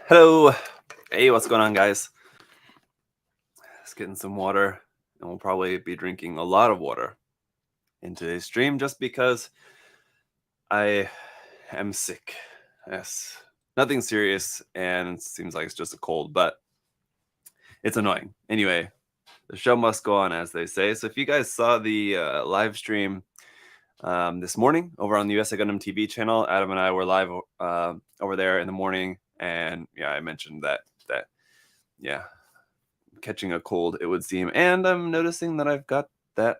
Hello. Hey, what's going on, guys? Just getting some water, and we'll probably be drinking a lot of water in today's stream just because I am sick. Yes. Nothing serious, and it seems like it's just a cold, but it's annoying. Anyway, the show must go on, as they say. So if you guys saw the live stream this morning over on the USA Gundam TV channel, Adam and I were live over there in the morning, and yeah, I mentioned that yeah, catching a cold, it would seem, and I'm noticing that I've got that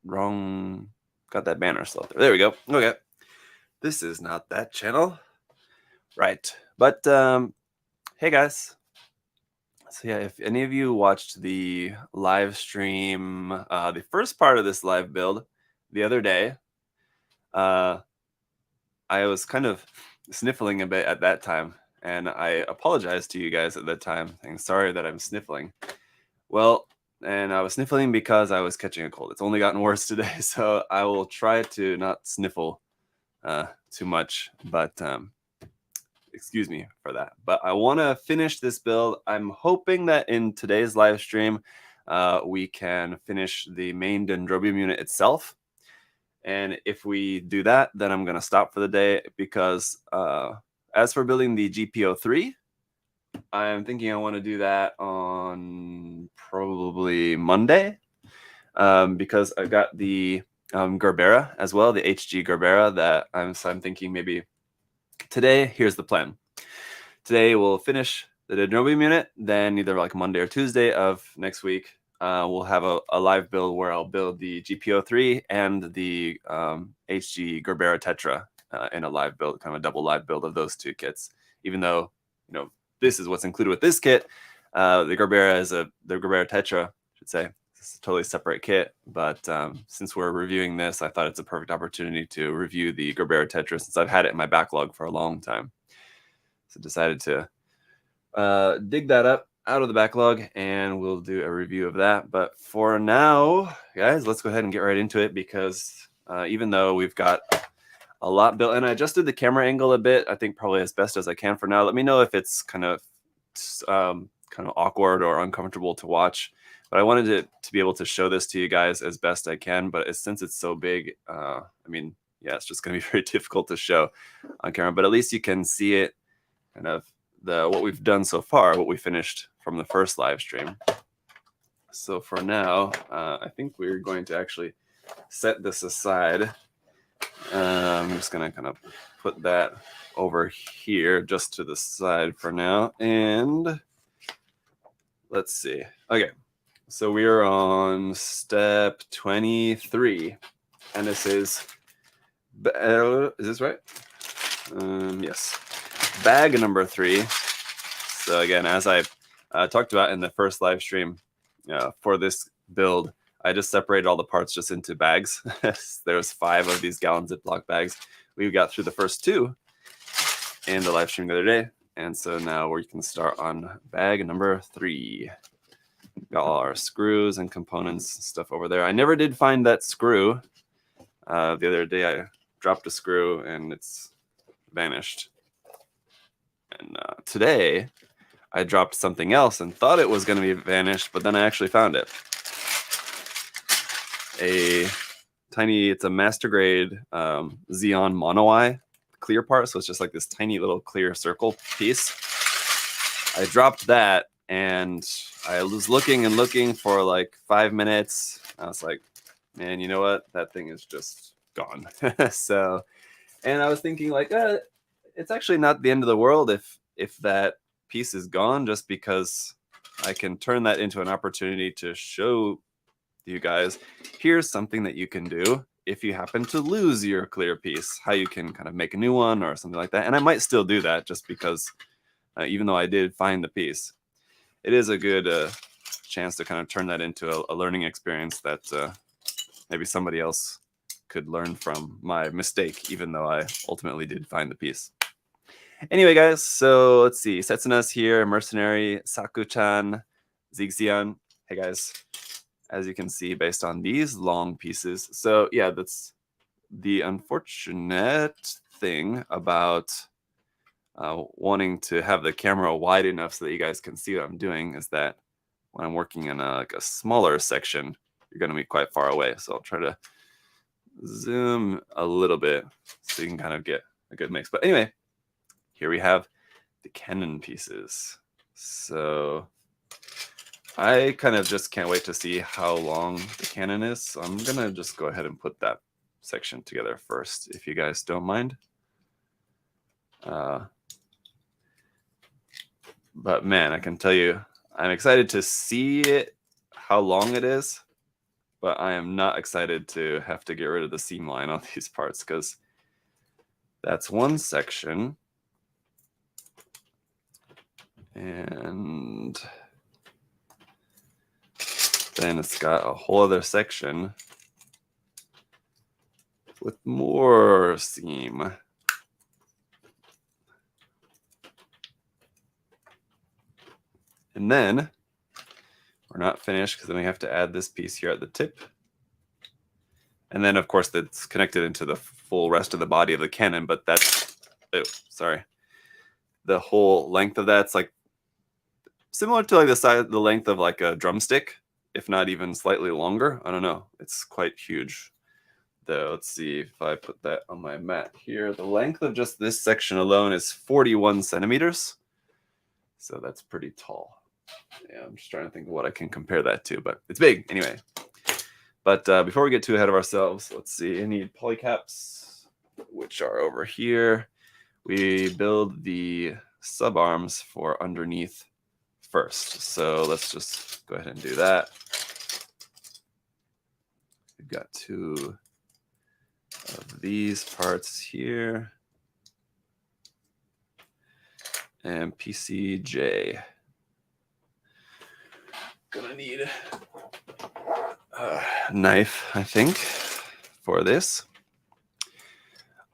wrong. Got that banner still there. There we go. Okay, this is not that channel, right? But hey guys. So yeah, if any of you watched the live stream, the first part of this live build the other day, I was kind of sniffling a bit at that time, and I apologized to you guys at that time, saying sorry that I'm sniffling. Well, and I was sniffling because I was catching a cold. It's only gotten worse today, so I will try to not sniffle too much, but excuse me for that. But I want to finish this build. I'm hoping that in today's live stream, we can finish the main Dendrobium unit itself. And if we do that, then I'm going to stop for the day because as for building the GP03, I'm thinking I want to do that on probably Monday because I've got the Gerbera as well, the HG Gerbera that I'm thinking maybe today. Here's the plan. Today we'll finish the Dendrobium unit, then either like Monday or Tuesday of next week, we'll have a live build where I'll build the GP03 and the HG Gerbera Tetra in a live build, kind of a double live build of those two kits, even though, you know, this is what's included with this kit. The Gerbera is the Gerbera Tetra, I should say. It's a totally separate kit, but since we're reviewing this, I thought it's a perfect opportunity to review the Gerbera Tetra since I've had it in my backlog for a long time. So decided to dig that up out of the backlog, and we'll do a review of that. But for now, guys, let's go ahead and get right into it because even though we've got a lot built, and I adjusted the camera angle a bit, I think probably as best as I can for now. Let me know if it's kind of awkward or uncomfortable to watch. But I wanted to be able to show this to you guys as best I can. But since it's so big, I mean, yeah, it's just going to be very difficult to show on camera. But at least you can see it, kind of what we've done so far, what we finished from the first live stream. So for now, I think we're going to actually set this aside. I'm just going to kind of put that over here just to the side for now. And let's see. Okay, so we are on step 23. And this is this right? Yes. Bag number 3. So again, as I talked about in the first live stream for this build, I just separated all the parts just into bags. There's 5 of these gallon Ziploc bags. We got through the first 2 in the live stream the other day. And so now we can start on bag number 3. Got all our screws and components and stuff over there. I never did find that screw. The other day I dropped a screw and it's vanished. And today I dropped something else and thought it was going to be vanished, but then I actually found it. It's a master grade Xeon Mono Eye clear part. So it's just like this tiny little clear circle piece. I dropped that and I was looking and looking for like 5 minutes. I was like, man, you know what? That thing is just gone. So, and I was thinking like, it's actually not the end of the world if that piece is gone, just because I can turn that into an opportunity to show you guys, here's something that you can do if you happen to lose your clear piece, how you can kind of make a new one or something like that. And I might still do that just because even though I did find the piece, it is a good chance to kind of turn that into a learning experience that maybe somebody else could learn from my mistake, even though I ultimately did find the piece. Anyway, guys, so let's see. Setsuna's here, Mercenary, Saku-chan, Zigxian. Hey, guys. As you can see, based on these long pieces. So, yeah, that's the unfortunate thing about wanting to have the camera wide enough so that you guys can see what I'm doing is that when I'm working in like a smaller section, you're going to be quite far away. So I'll try to zoom a little bit so you can kind of get a good mix. But anyway, here we have the cannon pieces. So I kind of just can't wait to see how long the cannon is. So I'm going to just go ahead and put that section together first, if you guys don't mind. But man, I can tell you, I'm excited to see it, how long it is, but I am not excited to have to get rid of the seam line on these parts, because that's one section. And then it's got a whole other section with more seam. And then we're not finished, because then we have to add this piece here at the tip. And then, of course, that's connected into the full rest of the body of the cannon. But that's, oh, sorry. The whole length of that's like similar to like the length of like a drumstick, if not even slightly longer. I don't know. It's quite huge. Though, let's see if I put that on my mat here. The length of just this section alone is 41 centimeters. So that's pretty tall. Yeah, I'm just trying to think of what I can compare that to, but it's big anyway. But before we get too ahead of ourselves, let's see. I need polycaps, which are over here. We build the sub arms for underneath first. So let's just go ahead and do that. We've got two of these parts here. And PCJ. Gonna need a knife, I think, for this.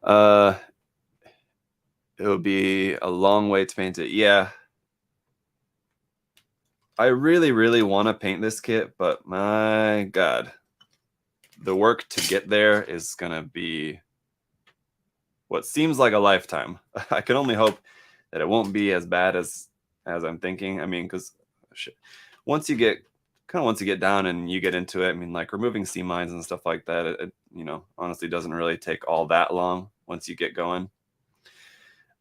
It would be a long way to paint it. Yeah. I really, really want to paint this kit, but my God, the work to get there is gonna be what seems like a lifetime. I can only hope that it won't be as bad as I'm thinking. I mean, because once you get down and you get into it, I mean, like removing seam lines and stuff like that, it you know, honestly doesn't really take all that long once you get going.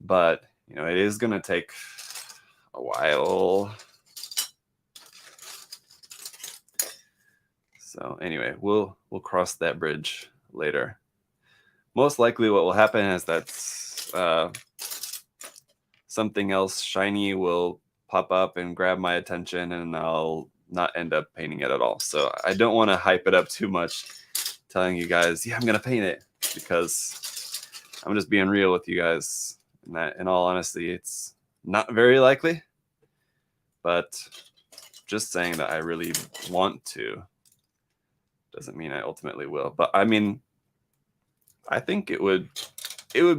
But you know, it is gonna take a while. So anyway, we'll cross that bridge later. Most likely, what will happen is that's something else shiny will pop up and grab my attention, and I'll not end up painting it at all. So I don't want to hype it up too much, telling you guys, yeah, I'm gonna paint it, because I'm just being real with you guys. And that, in all honesty, it's not very likely. But just saying that I really want to doesn't mean I ultimately will. But I mean, I think it would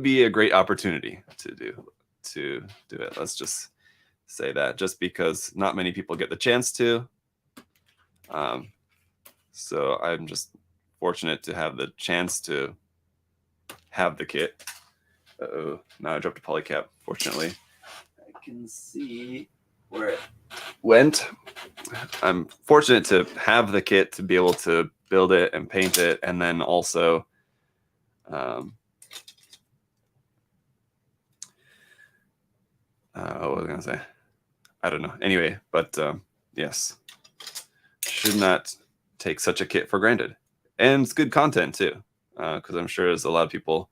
be a great opportunity to do it. Let's just say that, just because not many people get the chance to. So I'm just fortunate to have the chance to have the kit. Uh-oh, now I dropped a polycap. Fortunately, I can see where it went. I'm fortunate to have the kit to be able to build it and paint it, and then also what was I gonna say? I don't know. Anyway, but yes, should not take such a kit for granted, and it's good content too, because I'm sure there's a lot of people,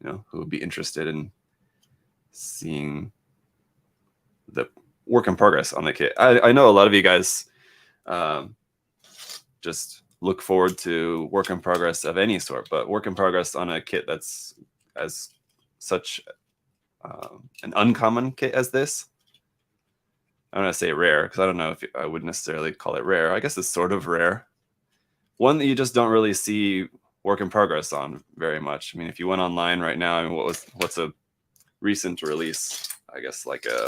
you know, who would be interested in seeing the work in progress on the kit. I know a lot of you guys just look forward to work in progress of any sort, but work in progress on a kit that's as such an uncommon kit as this. I'm going to say rare, because I don't know if I would necessarily call it rare. I guess it's sort of rare. One that you just don't really see work in progress on very much. I mean, if you went online right now, I mean, what's a recent release? I guess like a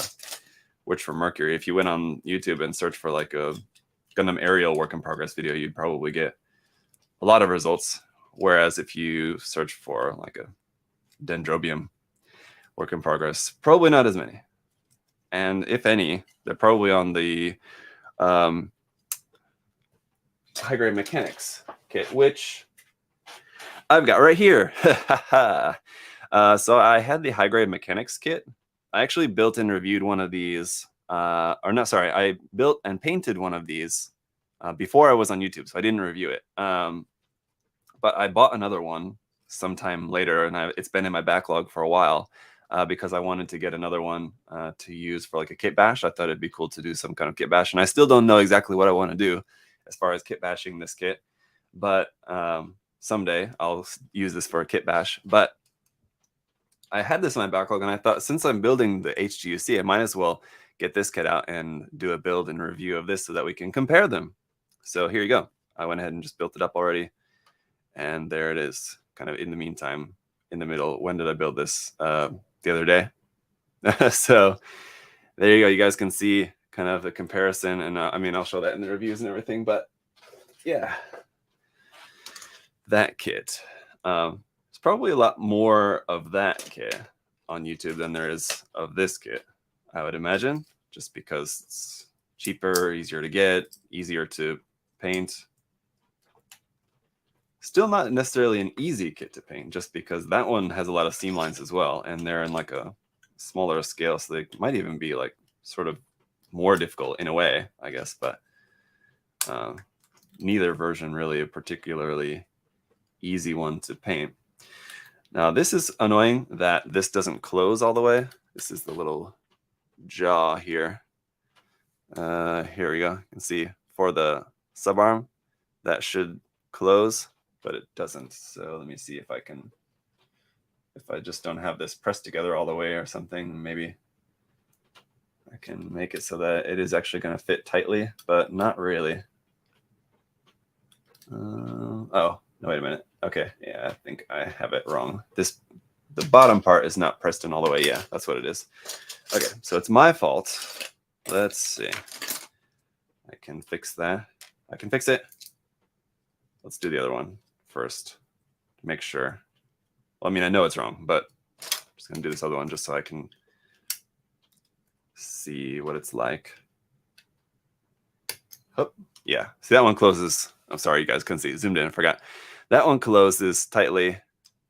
Witch from Mercury. If you went on YouTube and searched for like a Gundam aerial work in progress video, you'd probably get a lot of results. Whereas if you search for like a Dendrobium, work in progress. Probably not as many. And if any, they're probably on the high-grade mechanics kit, which I've got right here. So I had the high-grade mechanics kit. I actually built and reviewed one of these, or not, sorry, I built and painted one of these before I was on YouTube, so I didn't review it. But I bought another one sometime later, and it's been in my backlog for a while because I wanted to get another one to use for like a kit bash. I thought it'd be cool to do some kind of kit bash, and I still don't know exactly what I want to do as far as kit bashing this kit, but someday I'll use this for a kit bash. But I had this in my backlog, and I thought, since I'm building the HGUC, I might as well get this kit out and do a build and review of this so that we can compare them. So here you go. I went ahead and just built it up already. And there it is, kind of in the meantime, in the middle. When did I build this? The other day. So there you go. You guys can see kind of the comparison. And I mean, I'll show that in the reviews and everything. But yeah, that kit. There's probably a lot more of that kit on YouTube than there is of this kit, I would imagine, just because it's cheaper, easier to get, easier to paint. Still not necessarily an easy kit to paint, just because that one has a lot of seam lines as well, and they're in like a smaller scale, so they might even be like sort of more difficult in a way, I guess. But neither version really a particularly easy one to paint. Now this is annoying that this doesn't close all the way. This is the little jaw here. Here we go. You can see for the subarm that should close, but it doesn't. So let me see if I can, if I just don't have this pressed together all the way or something, maybe I can make it so that it is actually going to fit tightly, but not really. Oh, no, wait a minute. Okay, yeah, I think I have it wrong. The bottom part is not pressed in all the way. Yeah, that's what it is. Okay, so it's my fault. Let's see. I can fix that. I can fix it. Let's do the other one first. Make sure. Well, I mean, I know it's wrong, but I'm just going to do this other one just so I can see what it's like. Oh, yeah. See, that one closes. I'm sorry, you guys couldn't see it. Zoomed in. I forgot. That one closes tightly.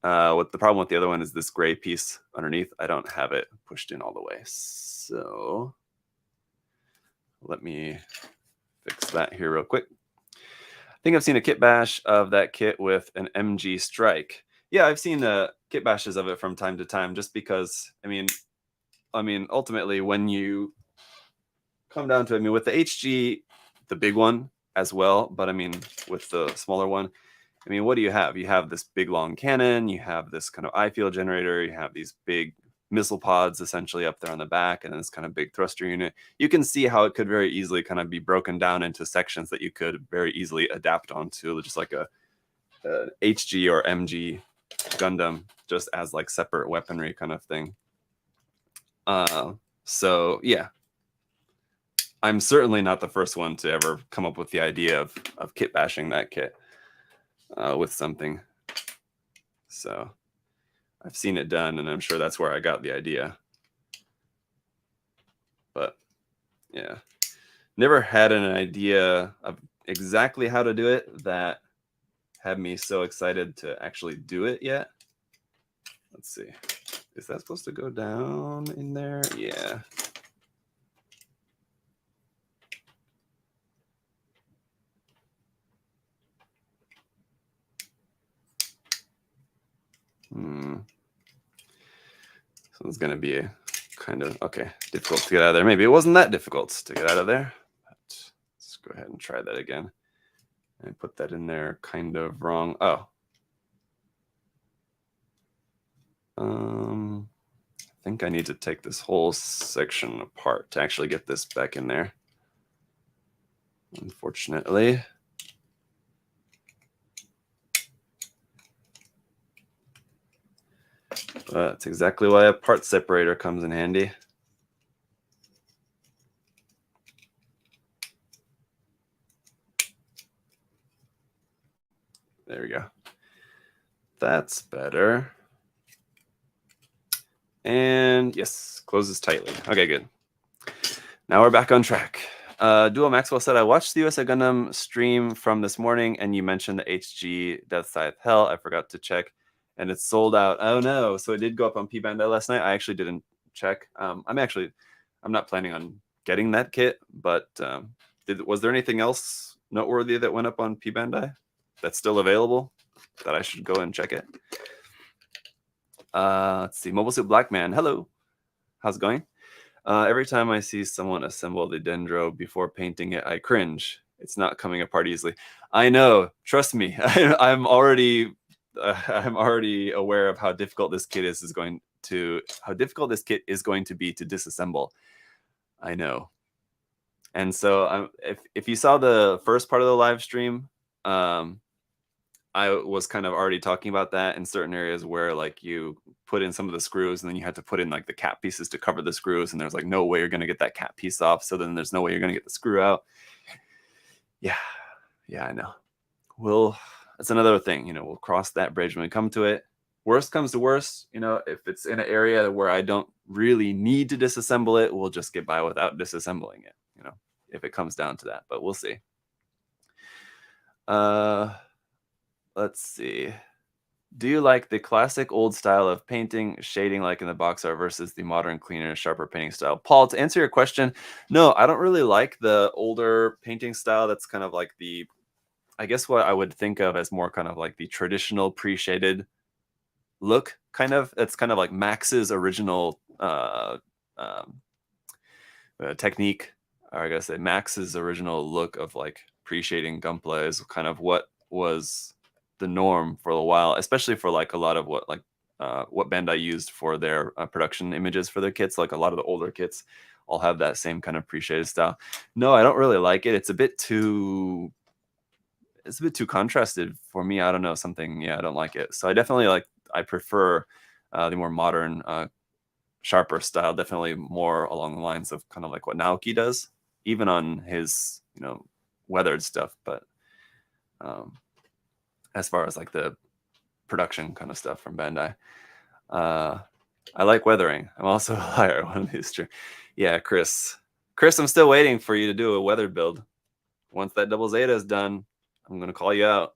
What the problem with the other one is this gray piece underneath. I don't have it pushed in all the way. So let me fix that here real quick. I think I've seen a kit bash of that kit with an MG Strike. Yeah, I've seen kit bashes of it from time to time, just because, I mean, ultimately, when you come down to it, I mean, with the HG, the big one as well, but I mean, with the smaller one, I mean, what do you have? You have this big long cannon, you have this kind of eye field generator, you have these big missile pods essentially up there on the back, and then this kind of big thruster unit. You can see how it could very easily kind of be broken down into sections that you could very easily adapt onto, just like a HG or MG Gundam, just as like separate weaponry kind of thing. So yeah, I'm certainly not the first one to ever come up with the idea of kit bashing that kit with something. So I've seen it done, and I'm sure that's where I got the idea. But yeah, never had an idea of exactly how to do it that had me so excited to actually do it yet. Let's see. Is that supposed to go down in there? Yeah. So it's going to be a kind of, okay, difficult to get out of there. Maybe it wasn't that difficult to get out of there. But let's go ahead and try that again. And put that in there kind of wrong. Oh. I think I need to take this whole section apart to actually get this back in there. Unfortunately. But that's exactly why a part separator comes in handy. There we go. That's better. And yes, closes tightly. Okay, good. Now we're back on track. Duo Maxwell said, I watched the USA Gundam stream from this morning, and you mentioned the HG Death Scythe Hell. I forgot to check, and it's sold out. Oh no! So it did go up on P-Bandai last night. I actually didn't check. I'm not planning on getting that kit, but was there anything else noteworthy that went up on P-Bandai that's still available that I should go and check it? Let's see. Mobile Suit Black Man. Hello. How's it going? Every time I see someone assemble the Dendro before painting it, I cringe. It's not coming apart easily. I know. Trust me. I'm already aware of how difficult this kit is going to be to disassemble. I know. And so if you saw the first part of the live stream, I was kind of already talking about that in certain areas where like you put in some of the screws and then you had to put in like the cap pieces to cover the screws, and there's like no way you're going to get that cap piece off. So then there's no way you're going to get the screw out. Yeah, I know. That's another thing, we'll cross that bridge when we come to it. Worst comes to worst, if it's in an area where I don't really need to disassemble it, we'll just get by without disassembling it, if it comes down to that, but we'll see. Let's see. Do you like the classic old style of painting, shading like in the box art versus the modern, cleaner, sharper painting style? Paul, to answer your question, no, I don't really like the older painting style. That's kind of like I guess what I would think of as more kind of like the traditional pre-shaded look, kind of. It's kind of like Max's original technique, or I guess say Max's original look of like pre-shading Gunpla is kind of what was the norm for a while, especially for like a lot of what Bandai used for their production images for their kits. Like a lot of the older kits all have that same kind of pre-shaded style. No, I don't really like it. It's a bit too contrasted for me. I don't know, I don't like it. So I prefer the more modern, sharper style, definitely more along the lines of kind of like what Naoki does, even on his, weathered stuff. But as far as like the production kind of stuff from Bandai, I like weathering. I'm also a liar. One of these Yeah, Chris, I'm still waiting for you to do a weathered build. Once that double Zeta is done, I'm gonna call you out.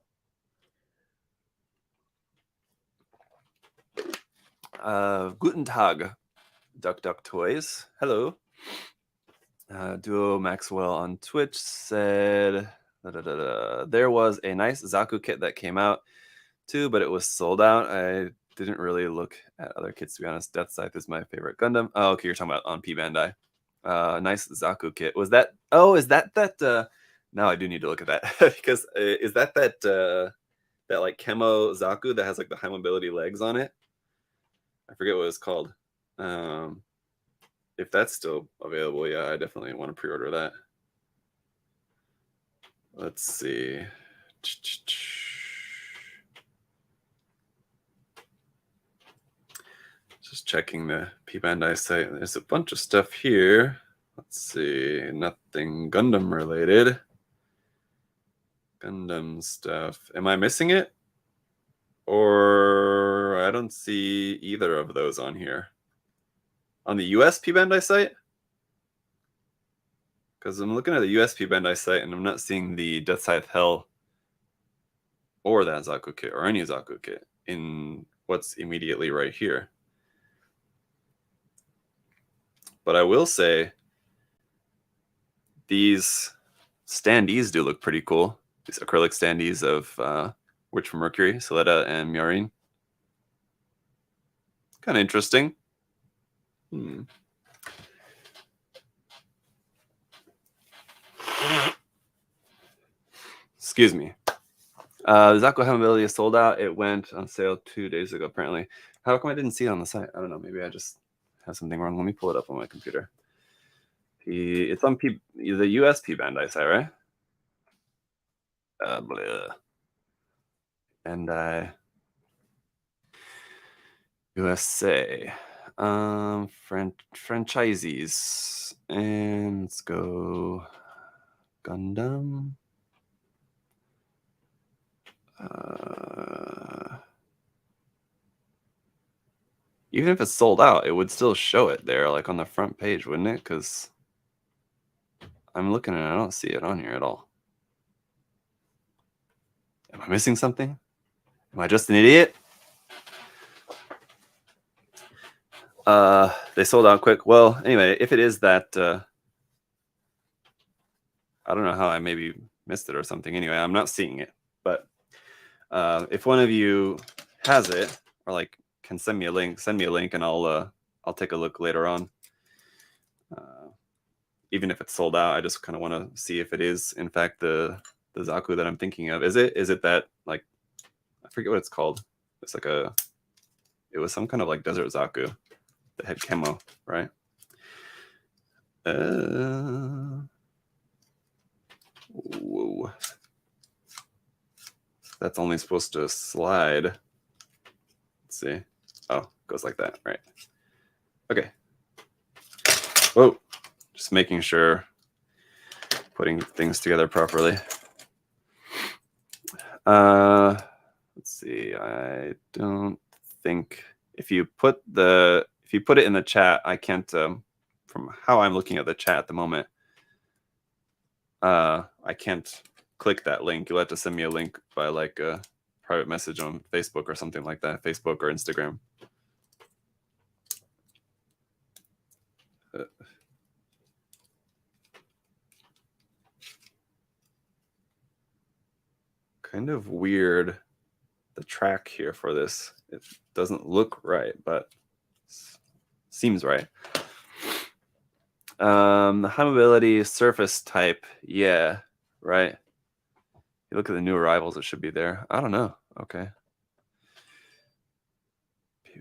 Guten Tag, Duck Toys. Hello. Duo Maxwell on Twitch said there was a nice Zaku kit that came out too, but it was sold out. I didn't really look at other kits, to be honest. Death Scythe is my favorite Gundam. Oh, okay, you're talking about on P-Bandai. Nice Zaku kit. Was that? Oh, is that? Now I do need to look at that because is that like Chemo Zaku that has like the high mobility legs on it? I forget what it's called. If that's still available, yeah, I definitely want to pre-order that. Let's see. Just checking the P-Bandai site. There's a bunch of stuff here. Let's see. Nothing Gundam related. Gundam stuff. Am I missing it? Or I don't see either of those on here. On the US P-Bandai site? Because I'm looking at the US P-Bandai site and I'm not seeing the Death Scythe Hell or that Zaku kit or any Zaku kit in what's immediately right here. But I will say these standees do look pretty cool. These acrylic standees of Witch from Mercury, Soleta, and Murine. Kind of interesting. Excuse me. The Zaku Mobility is sold out. It went on sale 2 days ago, apparently. How come I didn't see it on the site? I don't know. Maybe I just have something wrong. Let me pull it up on my computer. It's on the US P-Bandai site, right? And USA. Franchisees. And let's go Gundam. Even if it's sold out, it would still show it there, like on the front page, wouldn't it? Because I'm looking and I don't see it on here at all. Am I missing something? Am I just an idiot? They sold out quick. Well, anyway, if it is that, I don't know how I maybe missed it or something. Anyway, I'm not seeing it. But if one of you has it, or like can send me a link, and I'll take a look later on. Even if it's sold out, I just kind of want to see if it is in fact the Zaku that I'm thinking of. Is it that, like, I forget what it's called. It's like it was some kind of like desert Zaku that had camo, right? Whoa. That's only supposed to slide. Let's see. Oh, it goes like that, right? Okay. Whoa. Just making sure, putting things together properly. Let's see. I don't think if you put it in the chat, I can't. From how I'm looking at the chat at the moment, I can't click that link. You'll have to send me a link by like a private message on Facebook or something like that, Facebook or Instagram. Kind of weird, the track here for this. It doesn't look right, but seems right. The high mobility surface type, yeah, right. You look at the new arrivals, it should be there. I don't know. Okay.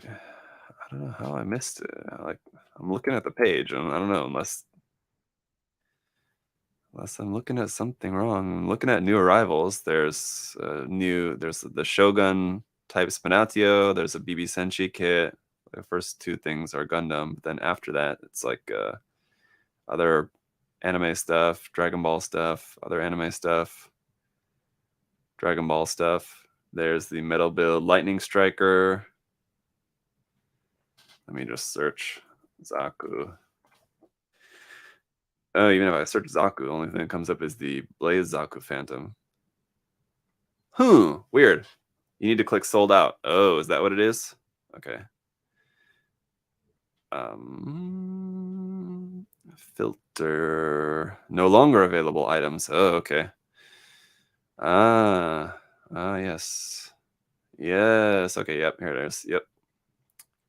I don't know how I missed it. Like, I'm looking at the page, and I don't know, unless I'm looking at something wrong. I'm looking at new arrivals. There's the Shogun type Spinatio. There's a BB Senshi kit. The first two things are Gundam. But then after that, it's like other anime stuff, Dragon Ball stuff, other anime stuff, Dragon Ball stuff. There's the Metal Build Lightning Striker. Let me just search Zaku. Oh, even if I search Zaku, the only thing that comes up is the Blaze Zaku Phantom. Weird. You need to click sold out. Oh, is that what it is? Okay. Filter. No longer available items. Oh, okay. Yes. Yes. Okay, yep, here it is. Yep.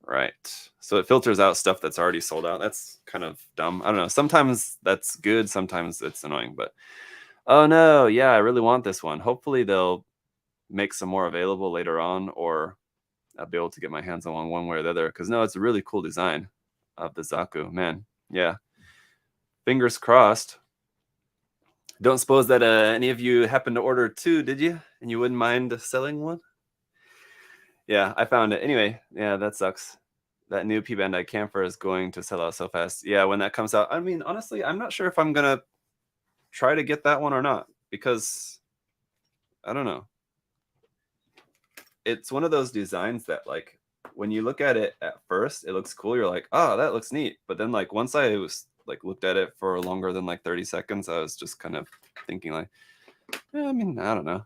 Right. So it filters out stuff that's already sold out. That's kind of dumb. I don't know. Sometimes that's good. Sometimes it's annoying. But oh no, yeah, I really want this one. Hopefully they'll make some more available later on, or I'll be able to get my hands on one way or the other. Because no, it's a really cool design of the Zaku. Man, yeah. Fingers crossed. Don't suppose that any of you happened to order two, did you? And you wouldn't mind selling one? Yeah, I found it. Anyway, yeah, that sucks. That new P-Bandai camphor is going to sell out so fast. Yeah, when that comes out, I mean, honestly, I'm not sure if I'm going to try to get that one or not, because I don't know. It's one of those designs that, like, when you look at it at first, it looks cool. You're like, oh, that looks neat. But then, like, once I was like looked at it for longer than like 30 seconds, I was just kind of thinking like, I mean, I don't know.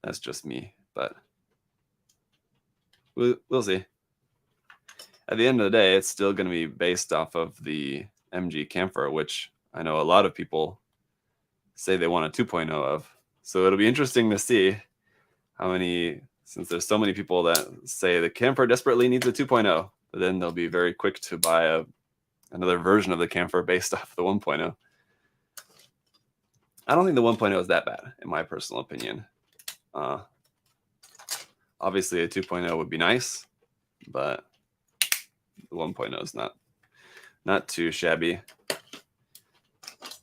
That's just me, but we'll see. At the end of the day, it's still going to be based off of the MG camphor, which I know a lot of people say they want a 2.0 of. So it'll be interesting to see how many, since there's so many people that say the camphor desperately needs a 2.0, but then they'll be very quick to buy another version of the camphor based off the 1.0. I don't think the 1.0 is that bad, in my personal opinion. Obviously, a 2.0 would be nice, but the 1.0 is not too shabby.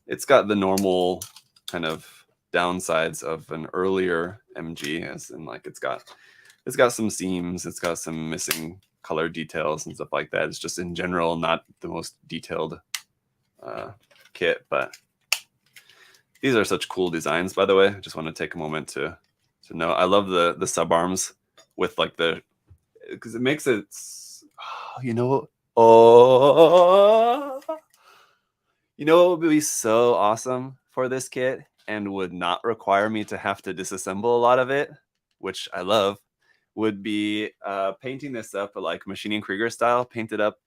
It's got the normal kind of downsides of an earlier MG, as in like it's got some seams, it's got some missing color details and stuff like that. It's just in general not the most detailed kit, but these are such cool designs, by the way. I just want to take a moment to know. I love the sub arms with like the because it makes it, you know, oh, you know what would be so awesome for this kit and would not require me to have to disassemble a lot of it, which I love, would be painting this up like Machining Krieger style, painted up,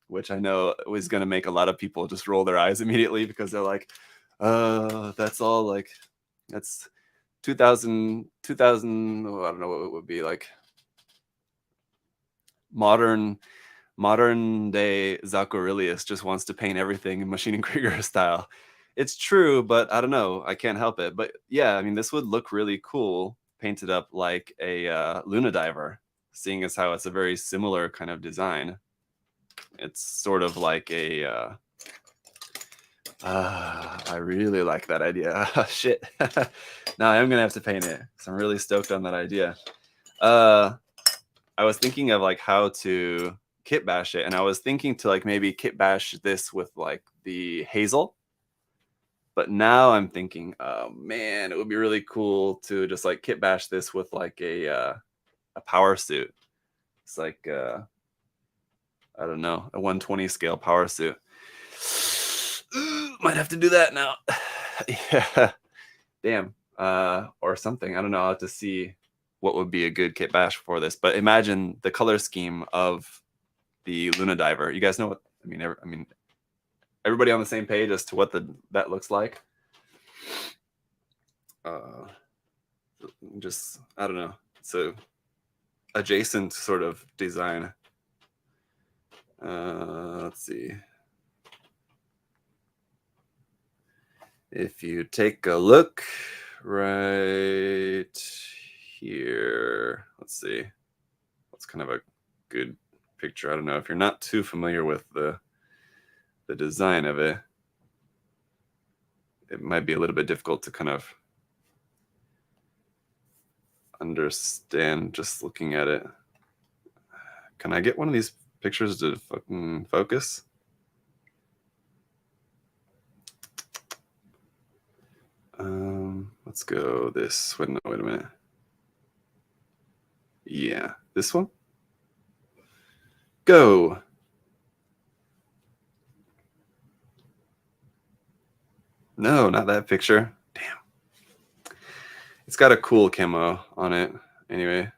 which I know was going to make a lot of people just roll their eyes immediately because they're like, that's all like, that's 2000, oh, I don't know what it would be like. Modern day Zaku Aurelius just wants to paint everything in Machining Krieger style. It's true, but I don't know. I can't help it. But yeah, I mean, this would look really cool painted up like a Luna Diver, seeing as how it's a very similar kind of design. It's sort of like a I really like that idea. Shit. Now I'm gonna have to paint it because I'm really stoked on that idea. I was thinking of like how to kit bash it, and I was thinking to like maybe kit bash this with like the hazel. But now I'm thinking, oh man, it would be really cool to just like kit bash this with like a power suit. It's like I don't know, a 120 scale power suit. Might have to do that now. Yeah, damn, or something. I don't know. I'll have to see what would be a good kit bash for this. But imagine the color scheme of the Luna Diver. You guys know what I mean? I mean, everybody on the same page as to what that looks like. Just I don't know. It's a adjacent sort of design. Let's see. If you take a look right here, let's see. What's kind of a good picture? I don't know if you're not too familiar with the design of it. It might be a little bit difficult to kind of understand just looking at it. Can I get one of these pictures to fucking focus? Let's go this. Wait a minute. Yeah, this one. Go. No, not that picture. Damn. It's got a cool camo on it. Anyway.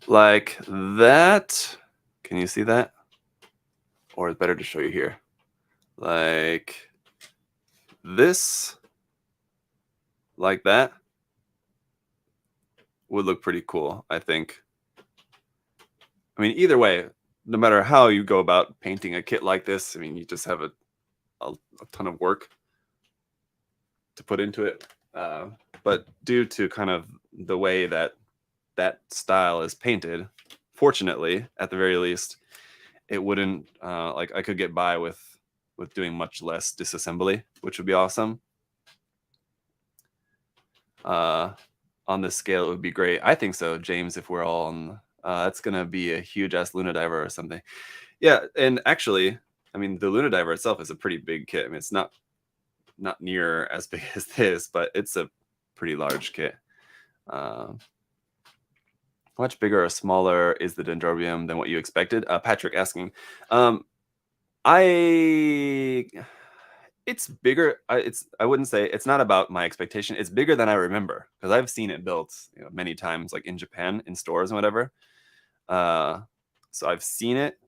Like that. Can you see that? Or it's better to show you here. Like this. Like that. Would look pretty cool, I think. I mean, either way, no matter how you go about painting a kit like this, I mean, you just have a ton of work to put into it. But due to kind of the way that style is painted, fortunately, at the very least, it wouldn't like I could get by with doing much less disassembly, which would be awesome. On this scale, it would be great. I think so, James. If we're all on, that's gonna be a huge ass Luna Diver or something. Yeah, and actually, I mean, the Luna Diver itself is a pretty big kit. I mean, it's not near as big as this, but it's a pretty large kit. Much bigger or smaller is the Dendrobium than what you expected? Patrick asking. It's bigger. I wouldn't say it's not about my expectation. It's bigger than I remember because I've seen it built many times, like in Japan, in stores and whatever. So I've seen it,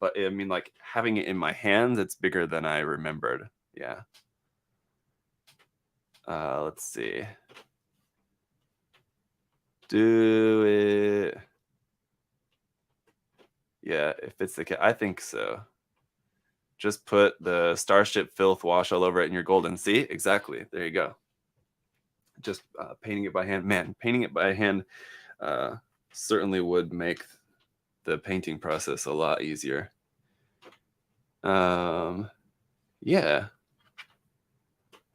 but I mean, like having it in my hands, it's bigger than I remembered. Yeah. Let's see. Do it. Yeah, if it's the I think so. Just put the Starship filth wash all over it in your golden. See? Exactly. There you go. Just painting it by hand. Man, painting it by hand certainly would make the painting process a lot easier. Yeah.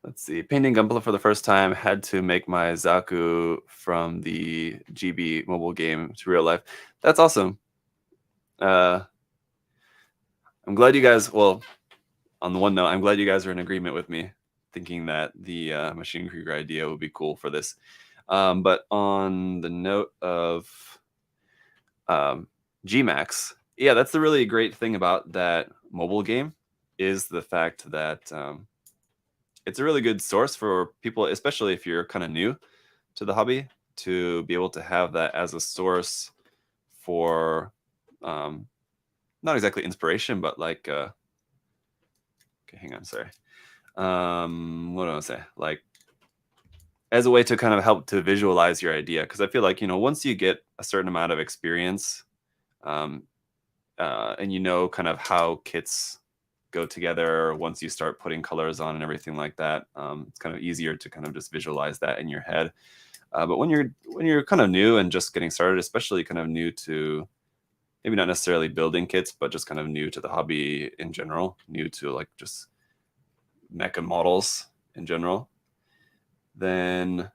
Let's see. Painting Gunpla for the first time. Had to make my Zaku from the GB mobile game to real life. That's awesome. I'm glad you guys, well, on the one note, I'm glad you guys are in agreement with me thinking that the Machine Krieger idea would be cool for this. But on the note of Gmax, yeah, that's the really great thing about that mobile game is the fact that it's a really good source for people, especially if you're kind of new to the hobby, to be able to have that as a source for not exactly inspiration, but like okay, hang on, sorry. What do I say? Like as a way to kind of help to visualize your idea, because I feel like, you know, once you get a certain amount of experience, and you know kind of how kits go together once you start putting colors on and everything like that, it's kind of easier to kind of just visualize that in your head. But when you're kind of new and just getting started, especially kind of new to maybe not necessarily building kits, but just kind of new to the hobby in general, new to like just mecha models in general, then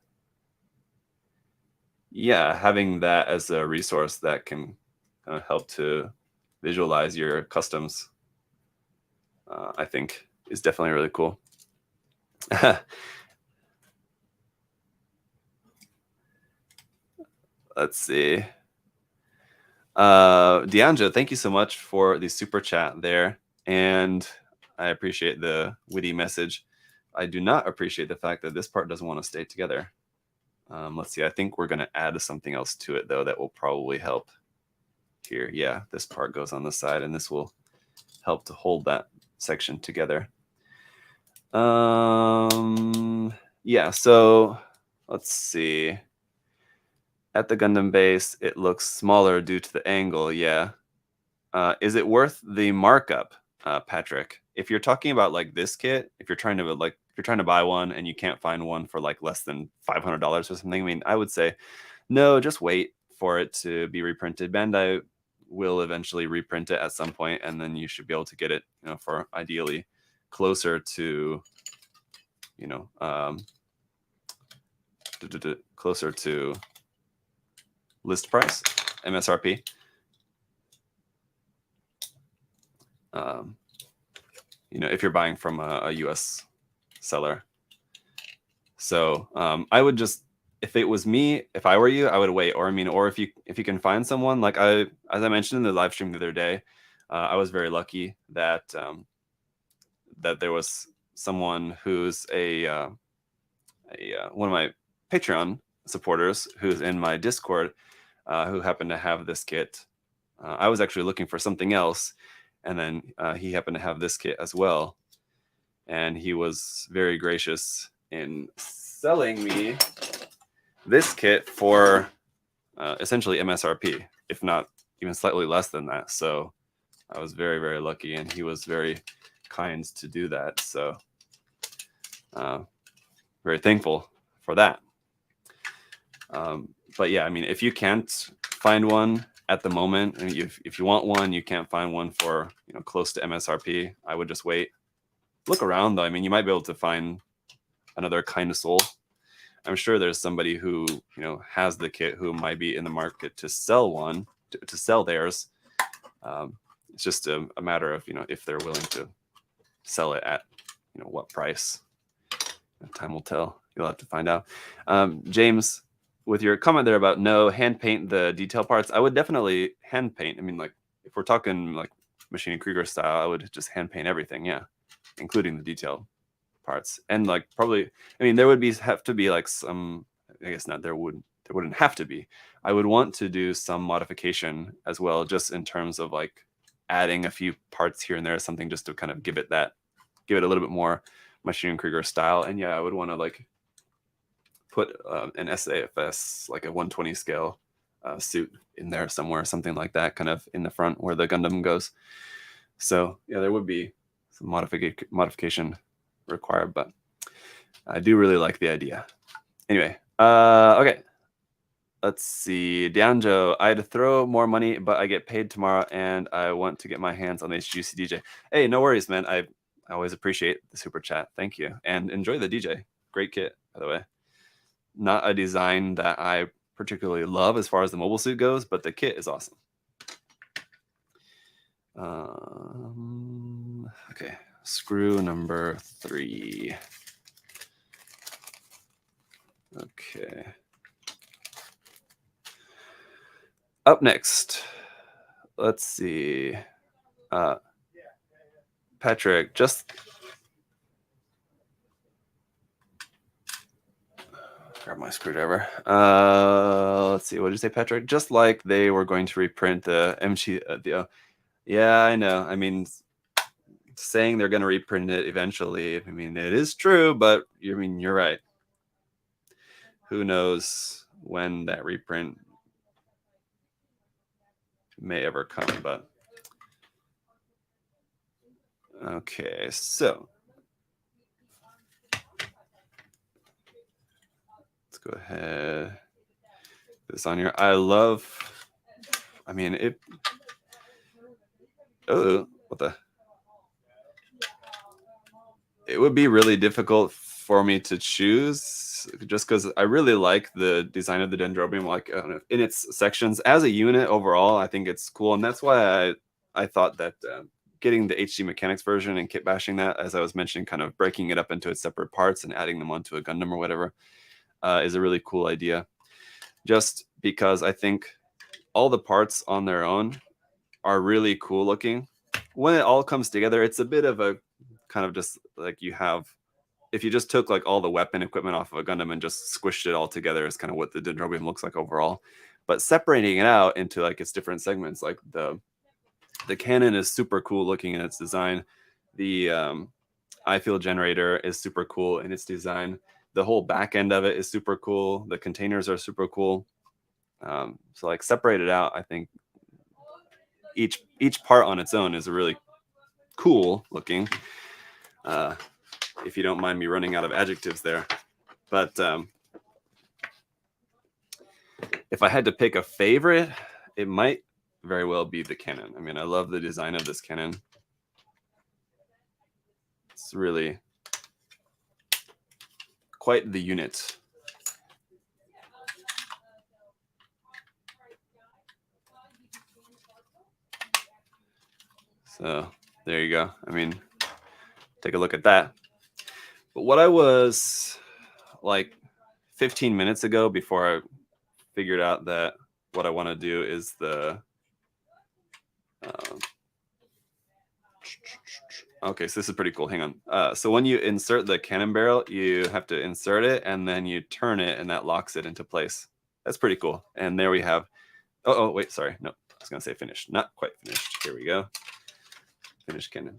yeah, having that as a resource that can kind of help to visualize your customs, I think is definitely really cool. Let's see. Deanja, thank you so much for the super chat there. And I appreciate the witty message. I do not appreciate the fact that this part doesn't want to stay together. Let's see. I think we're going to add something else to it, though, that will probably help here. Yeah, this part goes on the side, and this will help to hold that section together. Yeah, so let's see. At the Gundam base, it looks smaller due to the angle. Yeah. Is it worth the markup, Patrick? If you're talking about like this kit, if you're trying to buy one and you can't find one for like less than $500 or something, I mean, I would say no, just wait for it to be reprinted. Bandai will eventually reprint it at some point, and then you should be able to get it, you know, for ideally closer to, you know, closer to list price, MSRP. You know, if you're buying from a US seller. So I would just, if it was me, if I were you, I would wait. Or I mean, or if you can find someone, like as I mentioned in the live stream the other day, I was very lucky that that there was someone who's one of my Patreon supporters who's in my Discord, who happened to have this kit. I was actually looking for something else, and then he happened to have this kit as well, and he was very gracious in selling me this kit for essentially MSRP, if not even slightly less than that. So I was very, very lucky, and he was very kind to do that. So very thankful for that. But yeah, I mean, if you can't find one at the moment, and if you want one, you can't find one for, you know, close to MSRP, I would just wait. Look around, though. I mean, you might be able to find another kind of soul. I'm sure there's somebody who, you know, has the kit who might be in the market to sell one, to sell theirs. It's just a matter of, you know, if they're willing to sell it at, you know, what price. Time will tell. You'll have to find out. James, with your comment there about no, hand paint the detail parts, I would definitely hand paint. I mean, like, if we're talking like Machine Krieger style, I would just hand paint everything, yeah, including the detail parts. And like probably, I mean, there would have to be like some, I guess not, there wouldn't have to be. I would want to do some modification as well, just in terms of like adding a few parts here and there, something just to kind of give it a little bit more Machine Krieger style. And yeah, I would want to like put an SAFS, like a 120 scale suit in there somewhere, something like that, kind of in the front where the Gundam goes. So yeah, there would be some modification required, but I do really like the idea. Anyway, okay. Let's see. Dianjo, I'd throw more money, but I get paid tomorrow, and I want to get my hands on the HGUC DJ. Hey, no worries, man. I always appreciate the super chat. Thank you, and enjoy the DJ. Great kit, by the way. Not a design that I particularly love as far as the mobile suit goes, but the kit is awesome. Okay, screw number 3. Okay. Up next, let's see. Patrick, just grab my screwdriver. Let's see. What did you say, Patrick? Just like they were going to reprint the MG. Yeah, I know. I mean, saying they're going to reprint it eventually. I mean, it is true, but you're right. Who knows when that reprint may ever come, but okay, so let's go ahead. Put this on here. I mean, it. Oh, what the? It would be really difficult for me to choose just because I really like the design of the Dendrobium, like in its sections as a unit overall. I think it's cool, and that's why I thought that getting the HD Mechanics version and kit bashing that, as I was mentioning, kind of breaking it up into its separate parts and adding them onto a Gundam or whatever, is a really cool idea. Just because I think all the parts on their own are really cool looking. When it all comes together, it's a bit of a kind of just like you have, if you just took like all the weapon equipment off of a Gundam and just squished it all together is kind of what the Dendrobium looks like overall. But separating it out into like its different segments, like the cannon is super cool looking in its design. The I-field generator is super cool in its design. The whole back end of it is super cool. The containers are super cool. So like separated out, I think each part on its own is really cool looking. If you don't mind me running out of adjectives there. But if I had to pick a favorite, it might very well be the cannon. I mean, I love the design of this cannon. It's really quite the unit. So there you go. I mean, take a look at that. But what I was like 15 minutes ago, before I figured out that what I want to do is the okay, so this is pretty cool. Hang on. So when you insert the cannon barrel, you have to insert it and then you turn it and that locks it into place. That's pretty cool. And there we have, oh, wait, sorry. No, I was going to say finished. Not quite finished. Here we go. Finished cannon.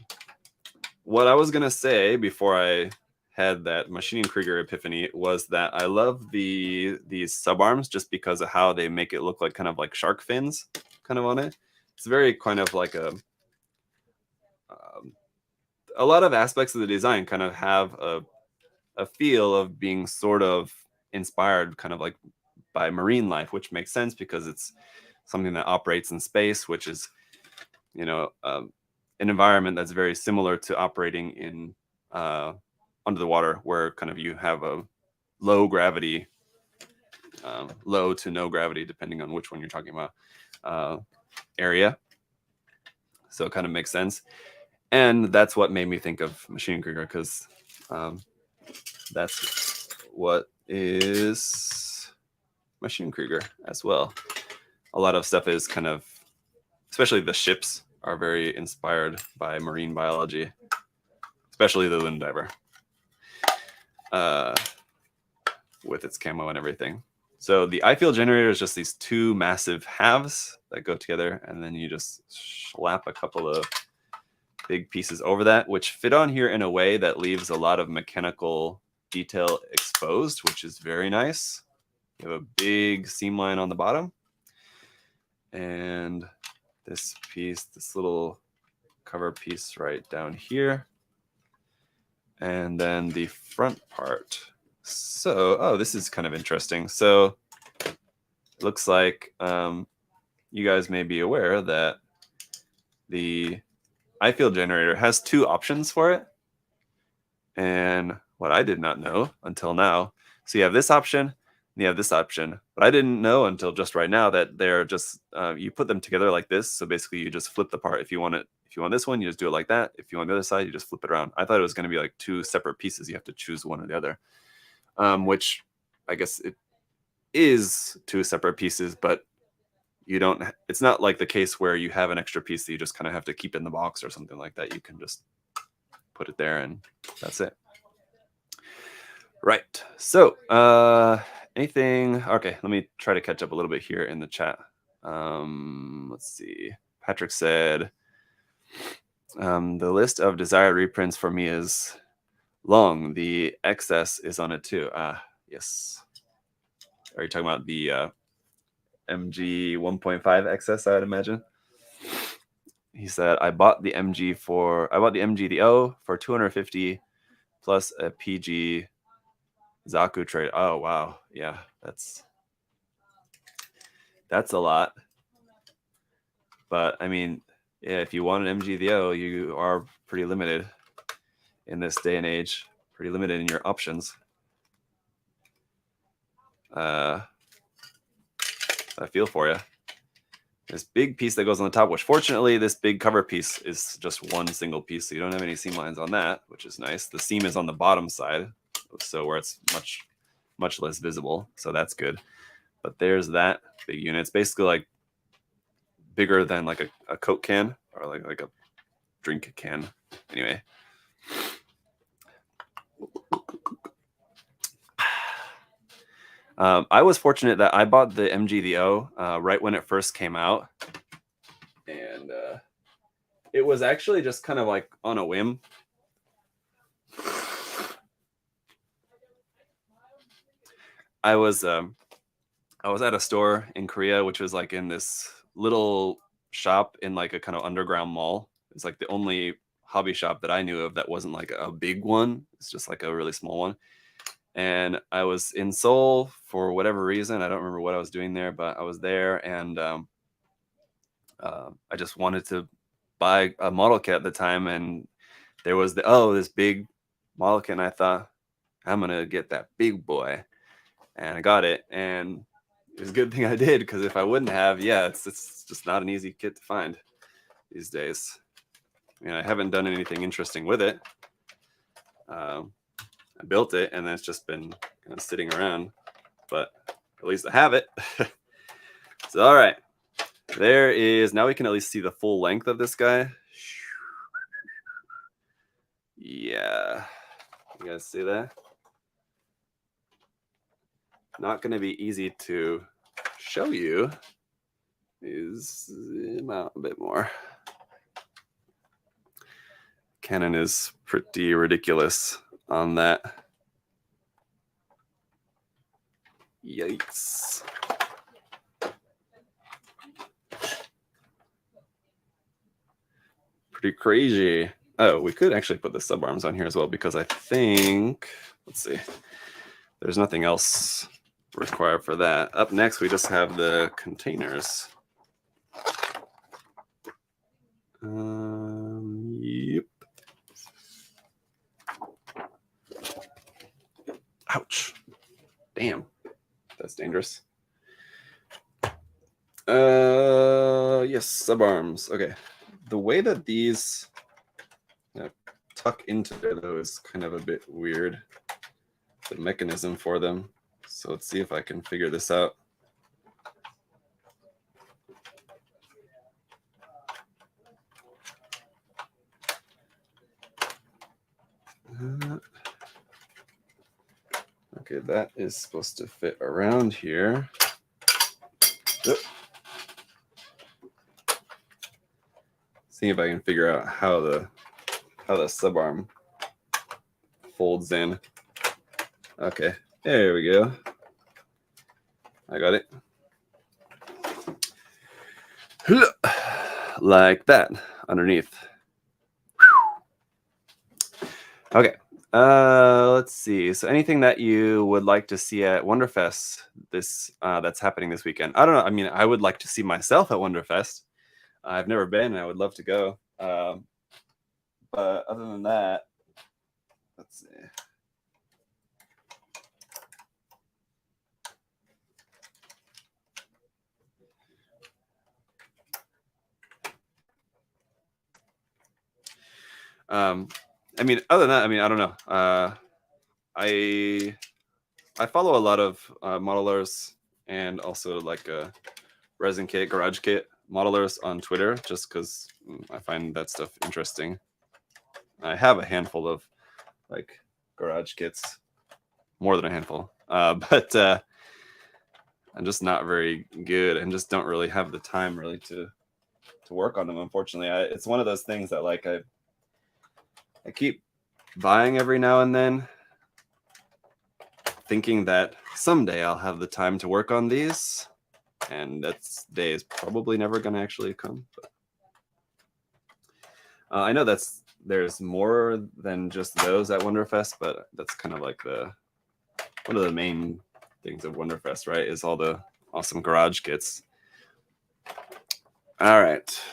What I was going to say before I had that Machining Krieger epiphany was that I love these subarms just because of how they make it look like kind of like shark fins kind of on it. It's very kind of like a lot of aspects of the design kind of have a feel of being sort of inspired kind of like by marine life, which makes sense because it's something that operates in space, which is, you know, an environment that's very similar to operating in under the water, where kind of you have a low gravity, low to no gravity, depending on which one you're talking about, area. So it kind of makes sense. And that's what made me think of Machining Krieger, because that's what is Machining Krieger as well. A lot of stuff is kind of, especially the ships, are very inspired by marine biology, especially the Loon Diver, with its camo and everything. So the I-field generator is just these two massive halves that go together, and then you just slap a couple of big pieces over that, which fit on here in a way that leaves a lot of mechanical detail exposed, which is very nice. You have a big seam line on the bottom, and this piece, this little cover piece right down here, and then the front part. So, oh, this is kind of interesting. So it looks like you guys may be aware that the I-field generator has two options for it. And what I did not know until now, so you have this option, and you have this option, but I didn't know until just right now that they're just, you put them together like this. So basically you just flip the part. If you want this one, you just do it like that. If you want the other side, you just flip it around. I thought it was going to be like two separate pieces. You have to choose one or the other, which I guess it is two separate pieces, but you don't. It's not like the case where you have an extra piece that you just kind of have to keep in the box or something like that. You can just put it there and that's it. Right. So, anything? Okay, let me try to catch up a little bit here in the chat. Let's see. Patrick said, the list of desired reprints for me is long. The XS is on it too. Yes. Are you talking about the MG 1.5 XS, I'd imagine? He said, I bought the MG the O for 250 plus a PG Zaku trade. Oh wow, yeah, that's a lot. But I mean, yeah, if you want an MG the O, you are pretty limited in this day and age. Pretty limited in your options. I feel for you. This big piece that goes on the top, which fortunately this big cover piece is just one single piece, so you don't have any seam lines on that, which is nice. The seam is on the bottom side, so where it's much less visible, so that's good. But there's that big unit. It's basically like bigger than like a Coke can or like a drink can. Anyway. I was fortunate that I bought the MG the O right when it first came out. And it was actually just kind of like on a whim. I was at a store in Korea, which was like in this little shop in like a kind of underground mall. It's like the only hobby shop that I knew of that wasn't like a big one. It's just like a really small one. And I was in Seoul for whatever reason. I don't remember what I was doing there, but I was there, and I just wanted to buy a model kit at the time, and there was this big model kit, and I thought, I'm gonna get that big boy, and I got it, and it was a good thing I did, because if I wouldn't have, it's just not an easy kit to find these days. I mean, I haven't done anything interesting with it. I built it, and then it's just been kind of sitting around, but at least I have it. So, all right. There is, now we can at least see the full length of this guy. Yeah. You guys see that? Not going to be easy to show you. Zoom out a bit more. Canon is pretty ridiculous on that. Yikes. Pretty crazy. Oh, we could actually put the sub arms on here as well, because I think, let's see, there's nothing else required for that. Up next, we just have the containers. Yep. Ouch. Damn. That's dangerous. Yes, sub arms. Okay. The way that these tuck into there, though, is kind of a bit weird. The mechanism for them. So let's see if I can figure this out. Okay, that is supposed to fit around here. Yep. See if I can figure out how the sub arm folds in. Okay, there we go. I got it. Like that underneath. Okay. Let's see. So anything that you would like to see at Wonderfest that's happening this weekend? I don't know. I mean, I would like to see myself at Wonderfest. I've never been, and I would love to go. But other than that, let's see. I mean, other than that, I mean, I don't know. I follow a lot of modelers and also like resin kit, garage kit modelers on Twitter, just because I find that stuff interesting. I have a handful of like garage kits, more than a handful, but I'm just not very good and just don't really have the time really to work on them. Unfortunately, it's one of those things that like I keep buying every now and then, thinking that someday I'll have the time to work on these, and that day is probably never going to actually come. But I know there's more than just those at Wonderfest, but that's kind of like one of the main things of Wonderfest, right? Is all the awesome garage kits. All right.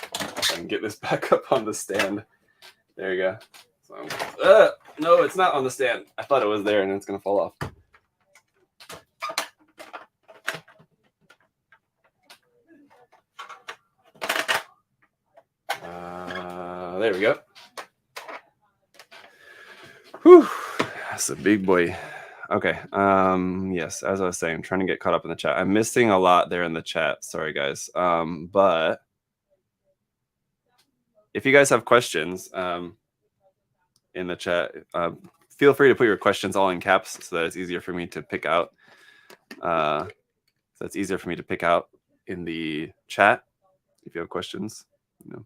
I can get this back up on the stand. There you go. So, no, it's not on the stand. I thought it was there, and it's gonna fall off. There we go. Whew, that's a big boy. Okay. Yes, as I was saying, I'm trying to get caught up in the chat. I'm missing a lot there in the chat. Sorry, guys. But if you guys have questions in the chat, feel free to put your questions all in caps so that it's easier for me to pick out. So it's easier for me to pick out in the chat if you have questions. You know.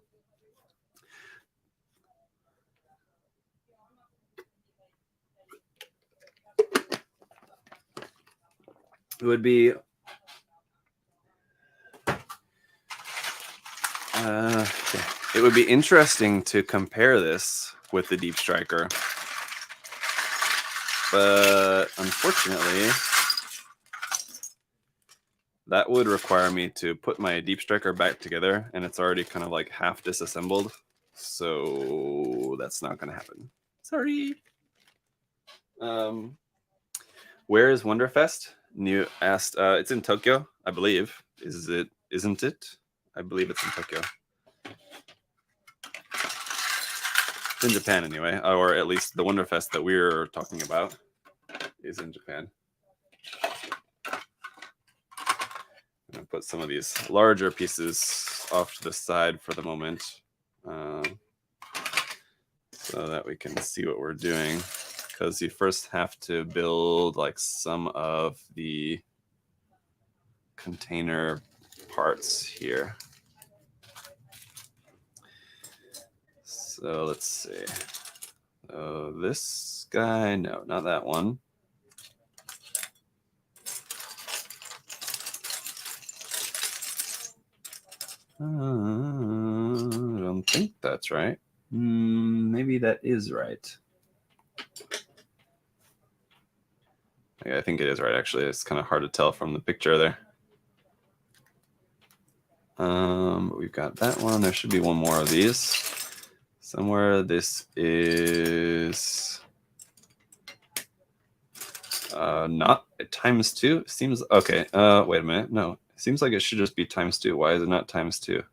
It would be it would be interesting to compare this with the Deep Striker, but unfortunately that would require me to put my Deep Striker back together, and it's already kind of like half disassembled, so that's not going to happen. Sorry. Where is Wonderfest? New asked. It's in Tokyo, I believe. Isn't it? I believe it's in Tokyo. It's in Japan anyway, or at least the Wonderfest that we're talking about is in Japan. I'm gonna put some of these larger pieces off to the side for the moment, so that we can see what we're doing. Because you first have to build like some of the container parts here. So let's see. This guy, no, not that one. I don't think that's right. Maybe that is right. I think it is right, actually. It's kind of hard to tell from the picture there. We've got that one. There should be one more of these somewhere. This is not ×2. It seems okay. Wait a minute. No, it seems like it should just be ×2. Why is it not ×2?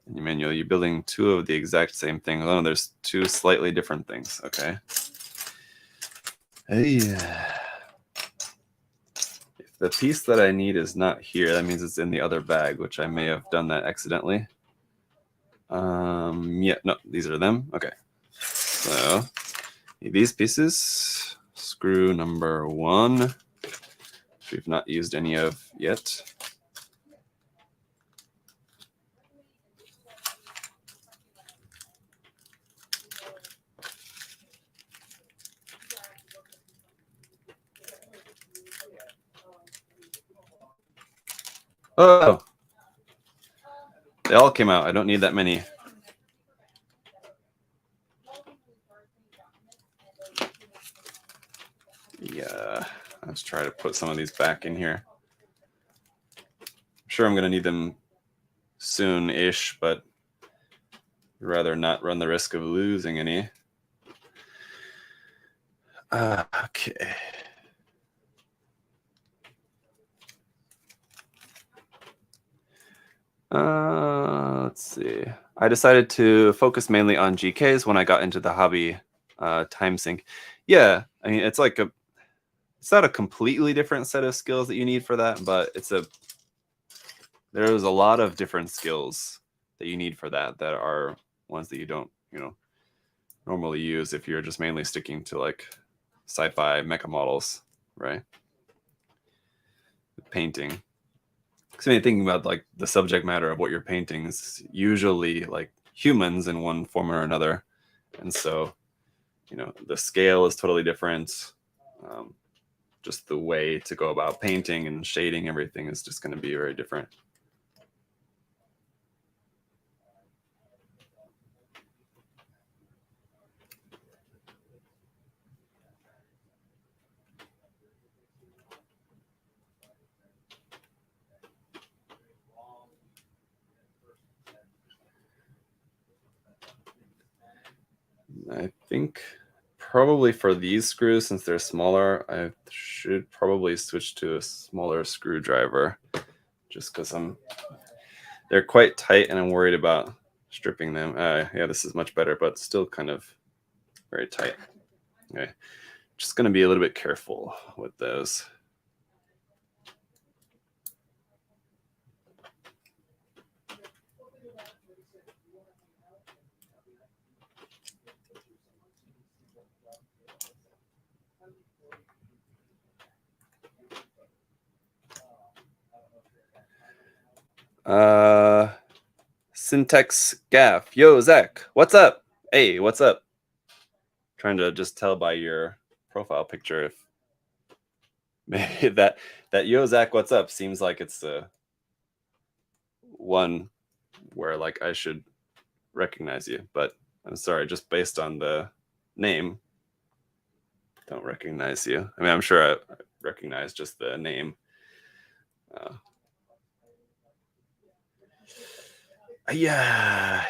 In your manual, you're building two of the exact same thing. Oh, there's two slightly different things. Okay. Hey. If the piece that I need is not here, that means it's in the other bag, which I may have done that accidentally. Yeah, no, these are them. Okay. So these pieces, screw number 1, which we've not used any of yet. Oh, they all came out. I don't need that many. Yeah, let's try to put some of these back in here. I'm sure I'm going to need them soon-ish, but I'd rather not run the risk of losing any. Okay. Let's let's see. I decided to focus mainly on GKs when I got into the hobby time sync. Yeah, I mean, it's not a completely different set of skills that you need for that, but there's a lot of different skills that you need for that are ones that you don't, normally use if you're just mainly sticking to like sci-fi mecha models, right? Painting. Because I mean, thinking about like the subject matter of what you're painting is usually like humans in one form or another, and so the scale is totally different. Just the way to go about painting and shading everything is just going to be very different. I think probably for these screws, since they're smaller, I should probably switch to a smaller screwdriver just because they're quite tight and I'm worried about stripping them. Yeah, this is much better, but still kind of very tight. Okay, just going to be a little bit careful with those. Syntax Gaff. Yo, Zach, what's up? Hey, what's up? Trying to just tell by your profile picture if maybe that Yo, Zach, what's up seems like it's the one where like I should recognize you, but I'm sorry, just based on the name, don't recognize you. I mean, I'm sure I recognize just the name. Yeah,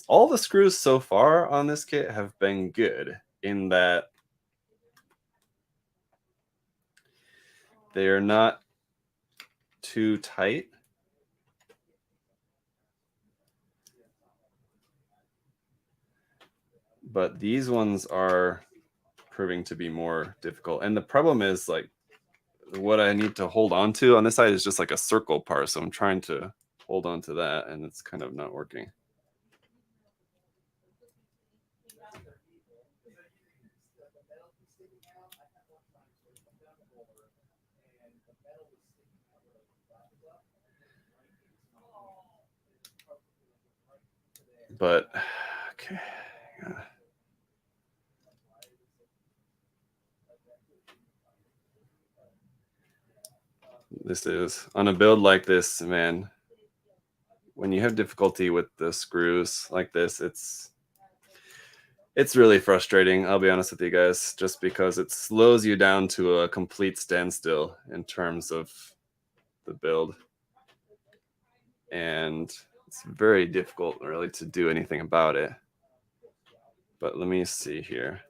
all the screws so far on this kit have been good in that they're not too tight. But these ones are proving to be more difficult. And the problem is like what I need to hold on to on this side is just like a circle part. So I'm trying to hold on to that and it's kind of not working. But okay. Yeah. This is on a build like this, man. When you have difficulty with the screws like this, it's really frustrating. I'll be honest with you guys, just because it slows you down to a complete standstill in terms of the build. And it's very difficult really to do anything about it. But let me see here.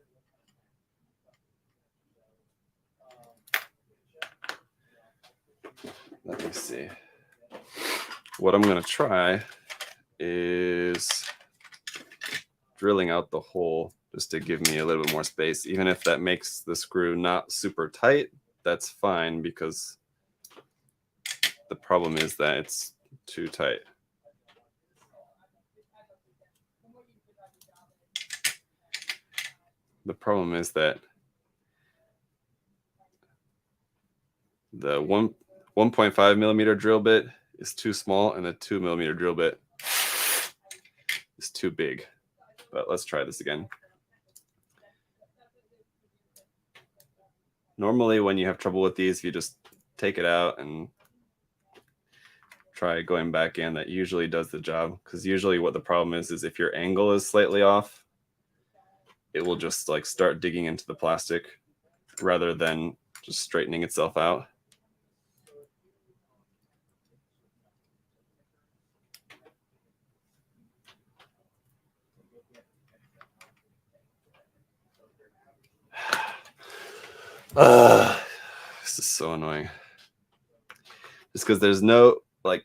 Let me see. What I'm going to try is drilling out the hole just to give me a little bit more space. Even if that makes the screw not super tight, that's fine because the problem is that it's too tight. The problem is that the 1.5 millimeter drill bit is too small and the 2 millimeter drill bit is too big. But let's try this again. Normally when you have trouble with these, you just take it out and try going back in. That usually does the job, because usually what the problem is if your angle is slightly off, it will just like start digging into the plastic rather than just straightening itself out. This is so annoying. Just because there's no like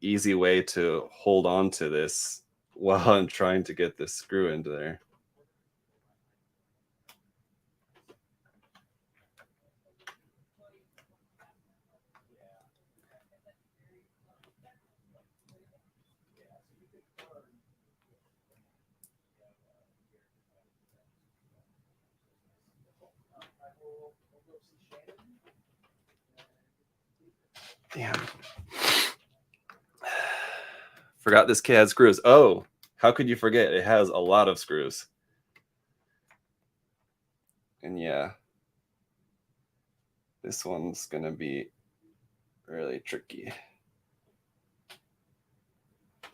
easy way to hold on to this while I'm trying to get this screw into there. Damn. Forgot this kit had screws. Oh, how could you forget? It has a lot of screws. And yeah, this one's gonna be really tricky.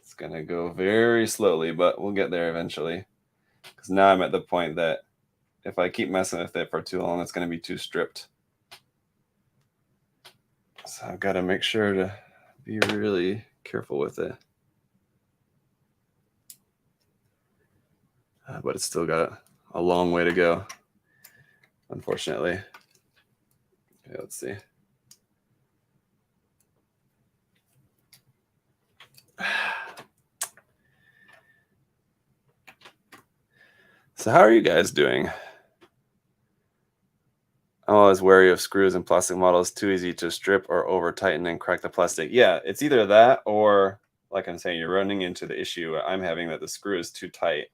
It's gonna go very slowly, but we'll get there eventually. Because now I'm at the point that if I keep messing with it for too long, it's gonna be too stripped. So I've got to make sure to be really careful with it. But it's still got a long way to go, unfortunately. Okay, let's see. So how are you guys doing? I'm always wary of screws and plastic models. Too easy to strip or over tighten and crack the plastic. Yeah, it's either that or, like I'm saying, you're running into the issue I'm having that the screw is too tight.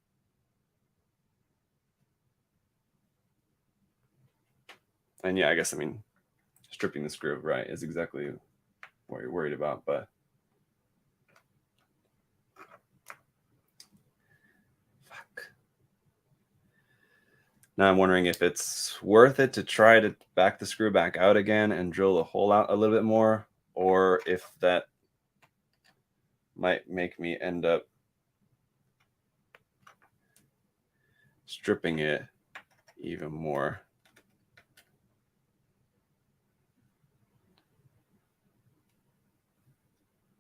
And yeah, I guess, I mean, stripping the screw, right, is exactly what you're worried about, but fuck. Now I'm wondering if it's worth it to try to back the screw back out again and drill the hole out a little bit more, or if that might make me end up stripping it even more.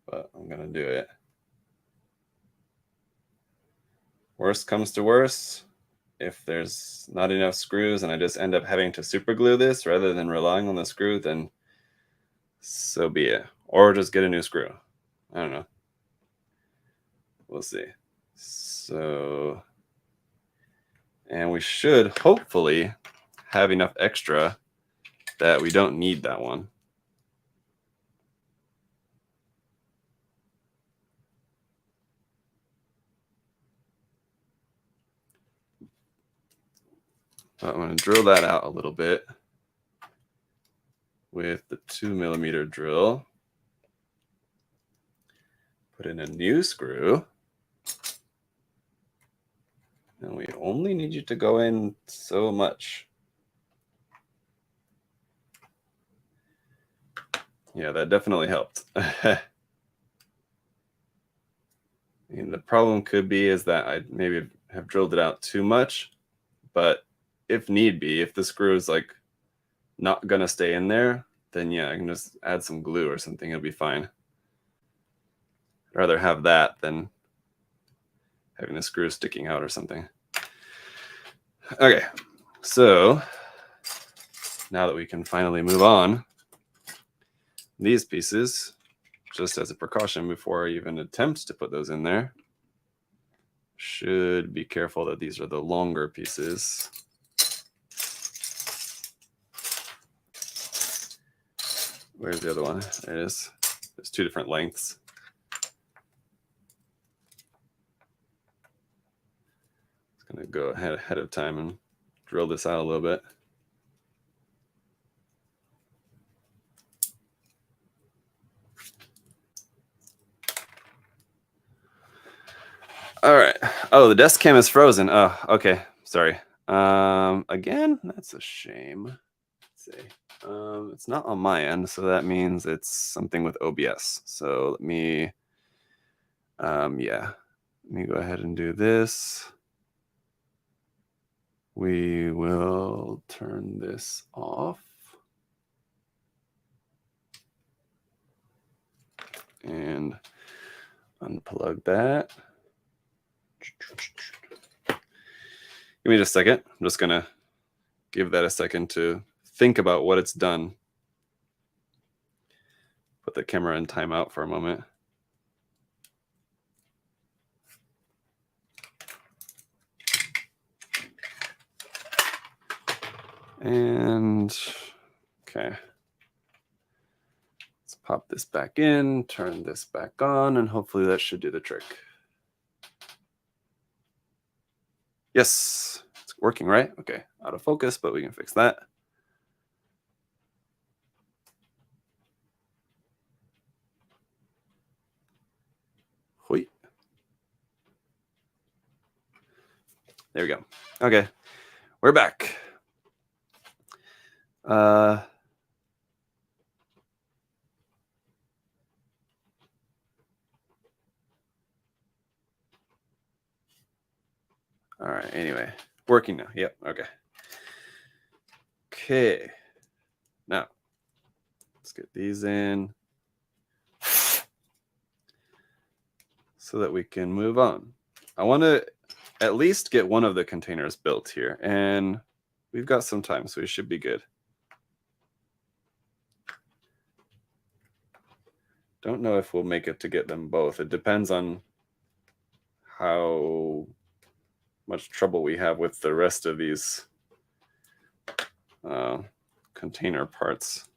But I'm gonna do it. Worst comes to worst, if there's not enough screws and I just end up having to super glue this rather than relying on the screw, then so be it. Or just get a new screw. I don't know. We'll see. So, and we should hopefully have enough extra that we don't need that one. But I'm going to drill that out a little bit with the 2mm drill. Put in a new screw. And we only need you to go in so much. Yeah, that definitely helped. And the problem could be is that I maybe have drilled it out too much, but if need be, if the screw is like not gonna stay in there, then yeah, I can just add some glue or something, it'll be fine. I'd rather have that than having the screw sticking out or something. Okay, so now that we can finally move on, these pieces, just as a precaution before I even attempt to put those in there, should be careful that these are the longer pieces. Where's the other one? There it is. There's two different lengths. It's going to go ahead of time and drill this out a little bit. All right. Oh, the desk cam is frozen. Oh, okay. Sorry. Again, that's a shame. Let's see. It's not on my end, so that means it's something with OBS. So let me, yeah, let me go ahead and do this. We will turn this off. And unplug that. Give me just a second. I'm just going to give that a second to think about what it's done. Put the camera in timeout for a moment. And okay. Let's pop this back in, turn this back on, and hopefully that should do the trick. Yes, it's working, right? Okay, out of focus, but we can fix that. Wait. There we go. Okay, we're back. All right, anyway, working now. Yep, okay. Okay, now let's get these in so that we can move on. I want to at least get one of the containers built here, and we've got some time, so we should be good. Don't know if we'll make it to get them both. It depends on how much trouble we have with the rest of these container parts.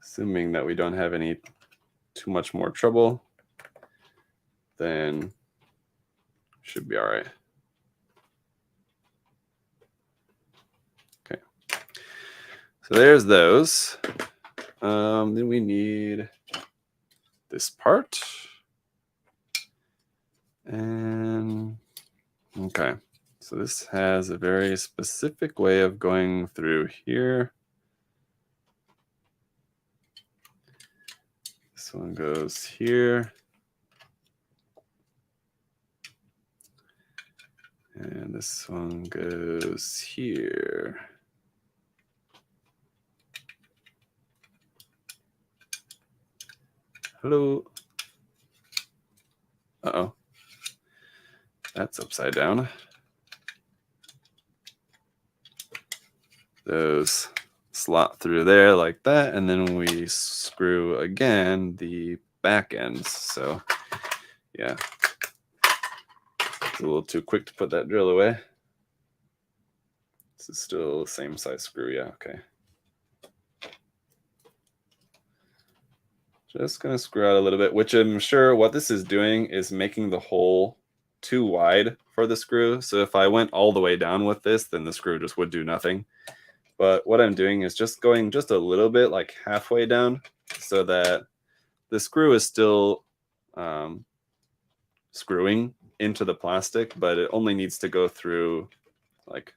Assuming that we don't have any too much more trouble, then should be all right. Okay, so there's those. Then we need this part. And okay, so this has a very specific way of going through here. This one goes here. And this one goes here. Hello. Uh-oh. That's upside down. Those slot through there like that, and then we screw again the back ends. So yeah, it's a little too quick to put that drill away. This is still the same size screw. Yeah, okay. Just gonna screw out a little bit, which I'm sure what this is doing is making the hole too wide for the screw. So if I went all the way down with this, then the screw just would do nothing. But what I'm doing is just going just a little bit, like halfway down, so that the screw is still screwing into the plastic, but it only needs to go through like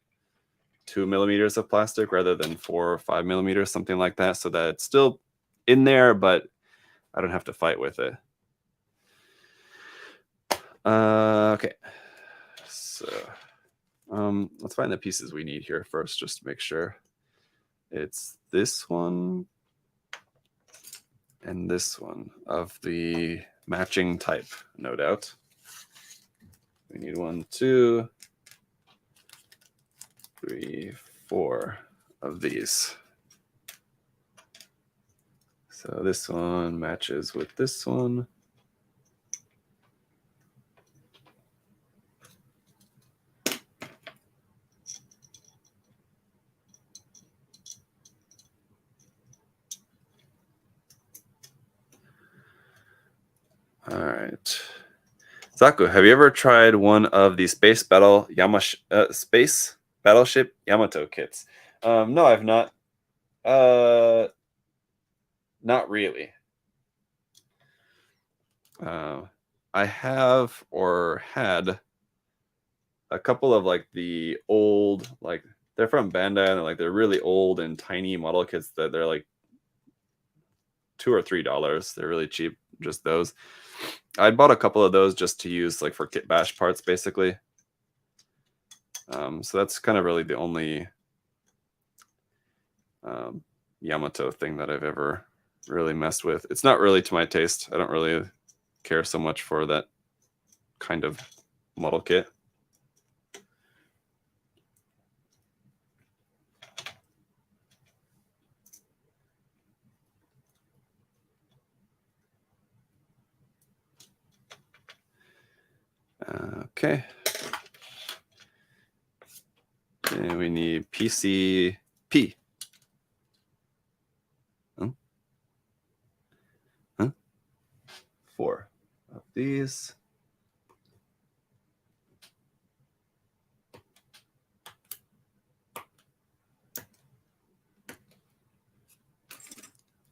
2 millimeters of plastic rather than 4 or 5 millimeters, something like that, so that it's still in there, but I don't have to fight with it. Okay, so let's find the pieces we need here first, just to make sure. It's this one and this one of the matching type, no doubt. We need 1, 2, 3, 4 of these. So this one matches with this one. All right. Zaku, have you ever tried one of the Space Battleship Yamato kits? No, I've not. Not really. I have or had a couple of like the old, like they're from Bandai and they're really old and tiny model kits that they're like $2 or $3. They're really cheap, just those. I bought a couple of those just to use like for kit bash parts, basically. So that's kind of really the only Yamato thing that I've ever really messed with. It's not really to my taste. I don't really care so much for that kind of model kit. Okay. And we need PCP. Huh? 4 of these.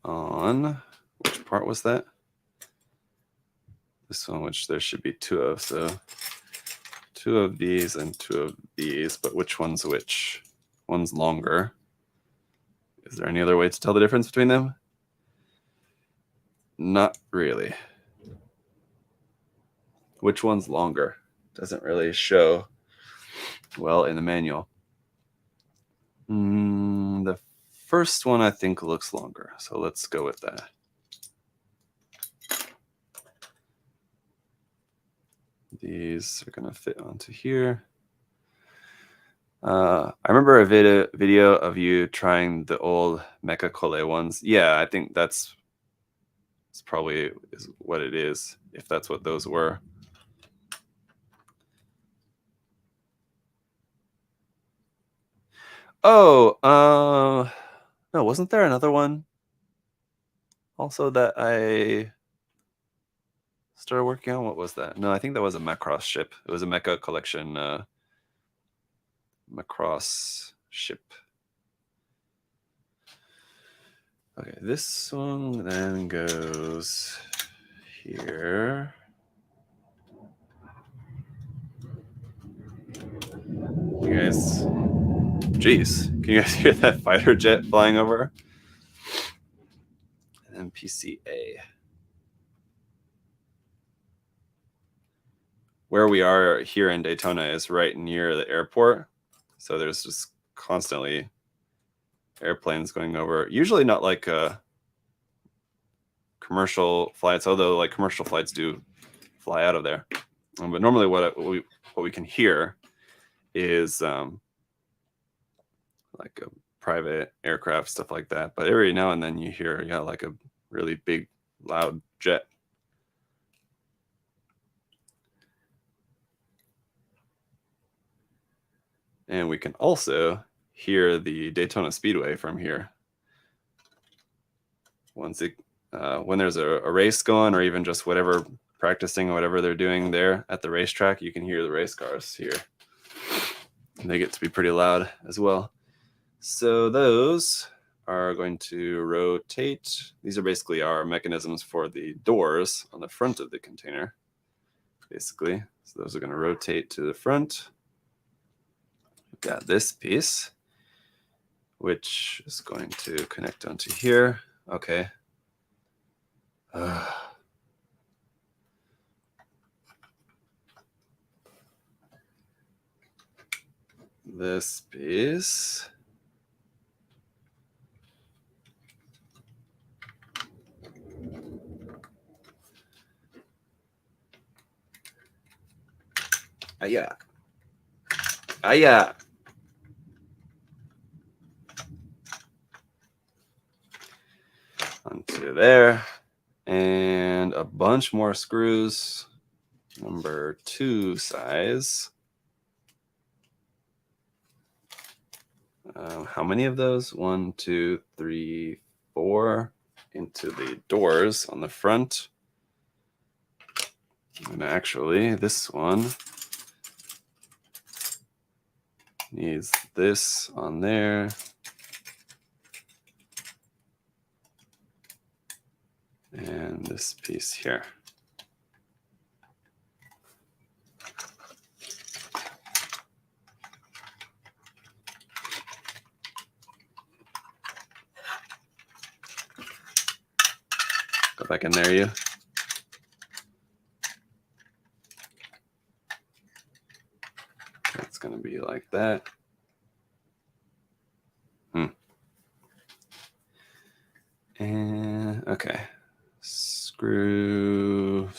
On which part was that? This one, which there should be 2 of. So 2 of these and 2 of these, but which one's which? One's longer. Is there any other way to tell the difference between them? Not really. Which one's longer? Doesn't really show well in the manual. The first one I think looks longer, so let's go with that. These are going to fit onto here. I remember a video of you trying the old Mecha Kole ones. Yeah, I think that's probably is what it is, if that's what those were. Oh, no, wasn't there another one also that I started working on? What was that? No, I think that was a Macross ship. It was a Mecha Collection Macross ship. Okay, this one then goes here. You guys, geez, can you guys hear that fighter jet flying over? And then PCA. Where we are here in Daytona is right near the airport. So there's just constantly airplanes going over. Usually not like commercial flights, although like commercial flights do fly out of there. But normally what we can hear is like a private aircraft, stuff like that. But every now and then you hear like a really big, loud jet. And we can also hear the Daytona Speedway from here. Once it, when there's a race going, or even just whatever practicing or whatever they're doing there at the racetrack, you can hear the race cars here. And they get to be pretty loud as well. So those are going to rotate. These are basically our mechanisms for the doors on the front of the container, basically. So those are going to rotate to the front. We've got this piece, which is going to connect onto here. Okay. This piece. Yeah. Yeah. Onto there. And a bunch more screws. Number 2 size. How many of those? 1, 2, 3, 4 into the doors on the front. And actually, this one needs this on there. And this piece here. Go back in there, you. It's going to be like that. And okay. Screw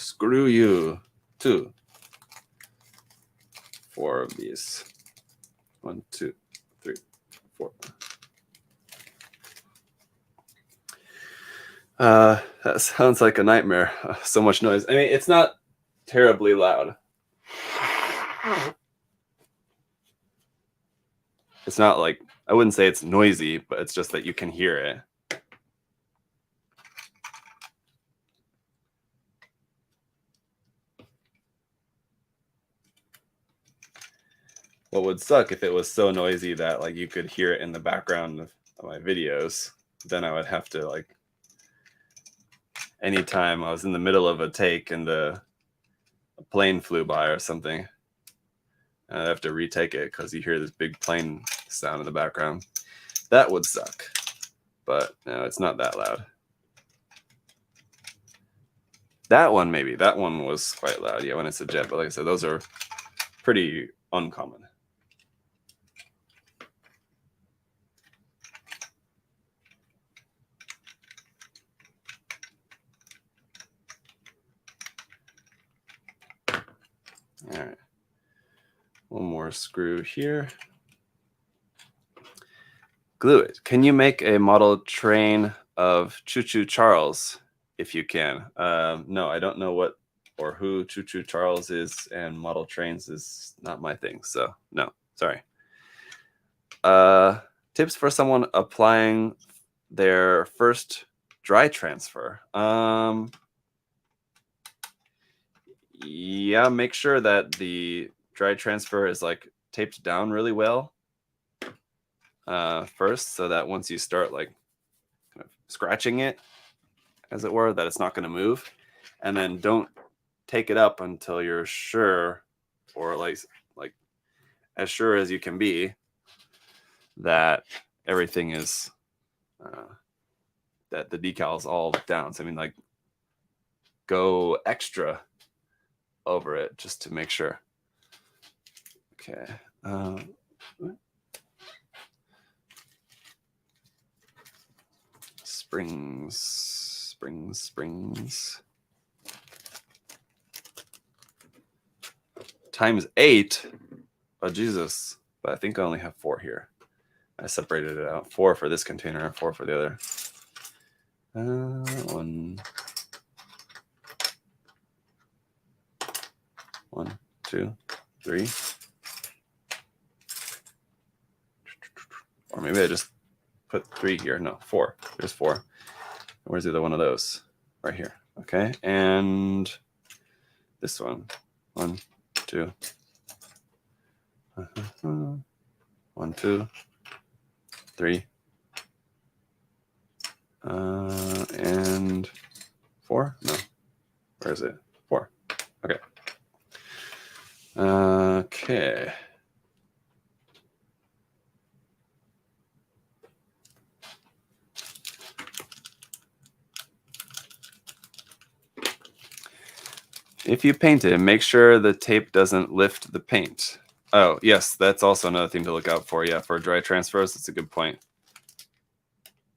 you. 2. 4 of these. 1, 2, 3, 4. That sounds like a nightmare. So much noise. I mean, it's not terribly loud. It's not like, I wouldn't say it's noisy, but it's just that you can hear it. What would suck if it was so noisy that like you could hear it in the background of my videos. Then I would have to like, anytime I was in the middle of a take and a plane flew by or something, I'd have to retake it because you hear this big plane sound in the background. That would suck. But no, it's not that loud. That one, maybe. That one was quite loud, yeah, when it's a jet. But like I said, those are pretty uncommon. All right. One more screw here. Glue it. Can you make a model train of Choo Choo Charles if you can? No, I don't know what or who Choo Choo Charles is, and model trains is not my thing. So no, sorry. Tips for someone applying their first dry transfer. Yeah, make sure that the dry transfer is like taped down really well first, so that once you start like kind of scratching it, as it were, that it's not going to move. And then don't take it up until you're sure, or like as sure as you can be, that everything is that the decal is all down. So I mean, like, go extra over it just to make sure. Okay. Springs. Times 8. Oh, Jesus. But I think I only have 4 here. I separated it out. 4 for this container, 4 for the other. 1, 2, 3. Or maybe I just put 3 here. No, 4. There's 4. Where's the other one of those? Right here. Okay. And this one. 1, 2. 1, 2, 3. And 4? No. Where is it? 4. Okay. Okay. If you paint it, make sure the tape doesn't lift the paint. Oh, yes, that's also another thing to look out for. Yeah, for dry transfers, that's a good point.